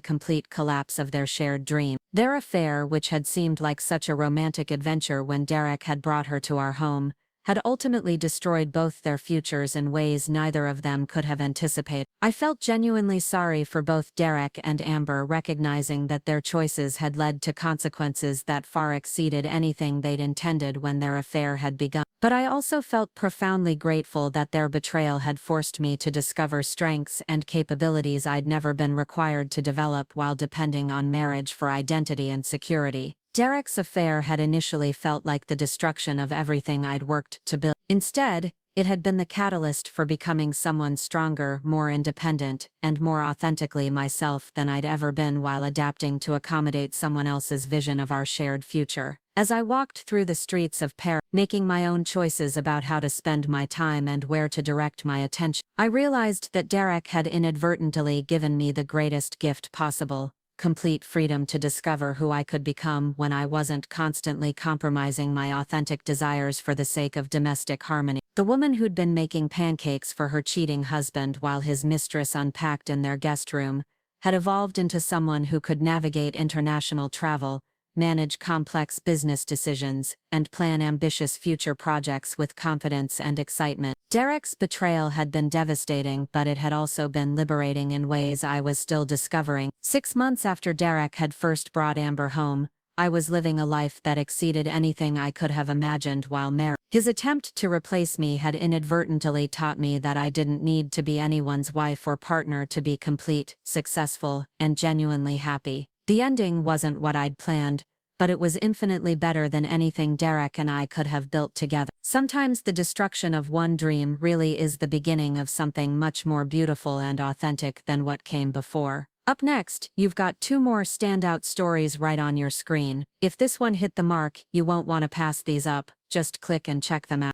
complete collapse of their shared dream. Their affair, which had seemed like such a romantic adventure when Derek had brought her to our home, had ultimately destroyed both their futures in ways neither of them could have anticipated. I felt genuinely sorry for both Derek and Amber, recognizing that their choices had led to consequences that far exceeded anything they'd intended when their affair had begun. But I also felt profoundly grateful that their betrayal had forced me to discover strengths and capabilities I'd never been required to develop while depending on marriage for identity and security. Derek's affair had initially felt like the destruction of everything I'd worked to build. Instead, it had been the catalyst for becoming someone stronger, more independent, and more authentically myself than I'd ever been while adapting to accommodate someone else's vision of our shared future. As I walked through the streets of Paris, making my own choices about how to spend my time and where to direct my attention, I realized that Derek had inadvertently given me the greatest gift possible: complete freedom to discover who I could become when I wasn't constantly compromising my authentic desires for the sake of domestic harmony. The woman who'd been making pancakes for her cheating husband while his mistress unpacked in their guest room had evolved into someone who could navigate international travel, manage complex business decisions, and plan ambitious future projects with confidence and excitement. Derek's betrayal had been devastating, but it had also been liberating in ways I was still discovering. 6 months after Derek had first brought Amber home, I was living a life that exceeded anything I could have imagined while married. His attempt to replace me had inadvertently taught me that I didn't need to be anyone's wife or partner to be complete, successful, and genuinely happy. The ending wasn't what I'd planned, but it was infinitely better than anything Derek and I could have built together. Sometimes the destruction of one dream really is the beginning of something much more beautiful and authentic than what came before. Up next, you've got 2 more standout stories right on your screen. If this one hit the mark, you won't want to pass these up, just click and check them out.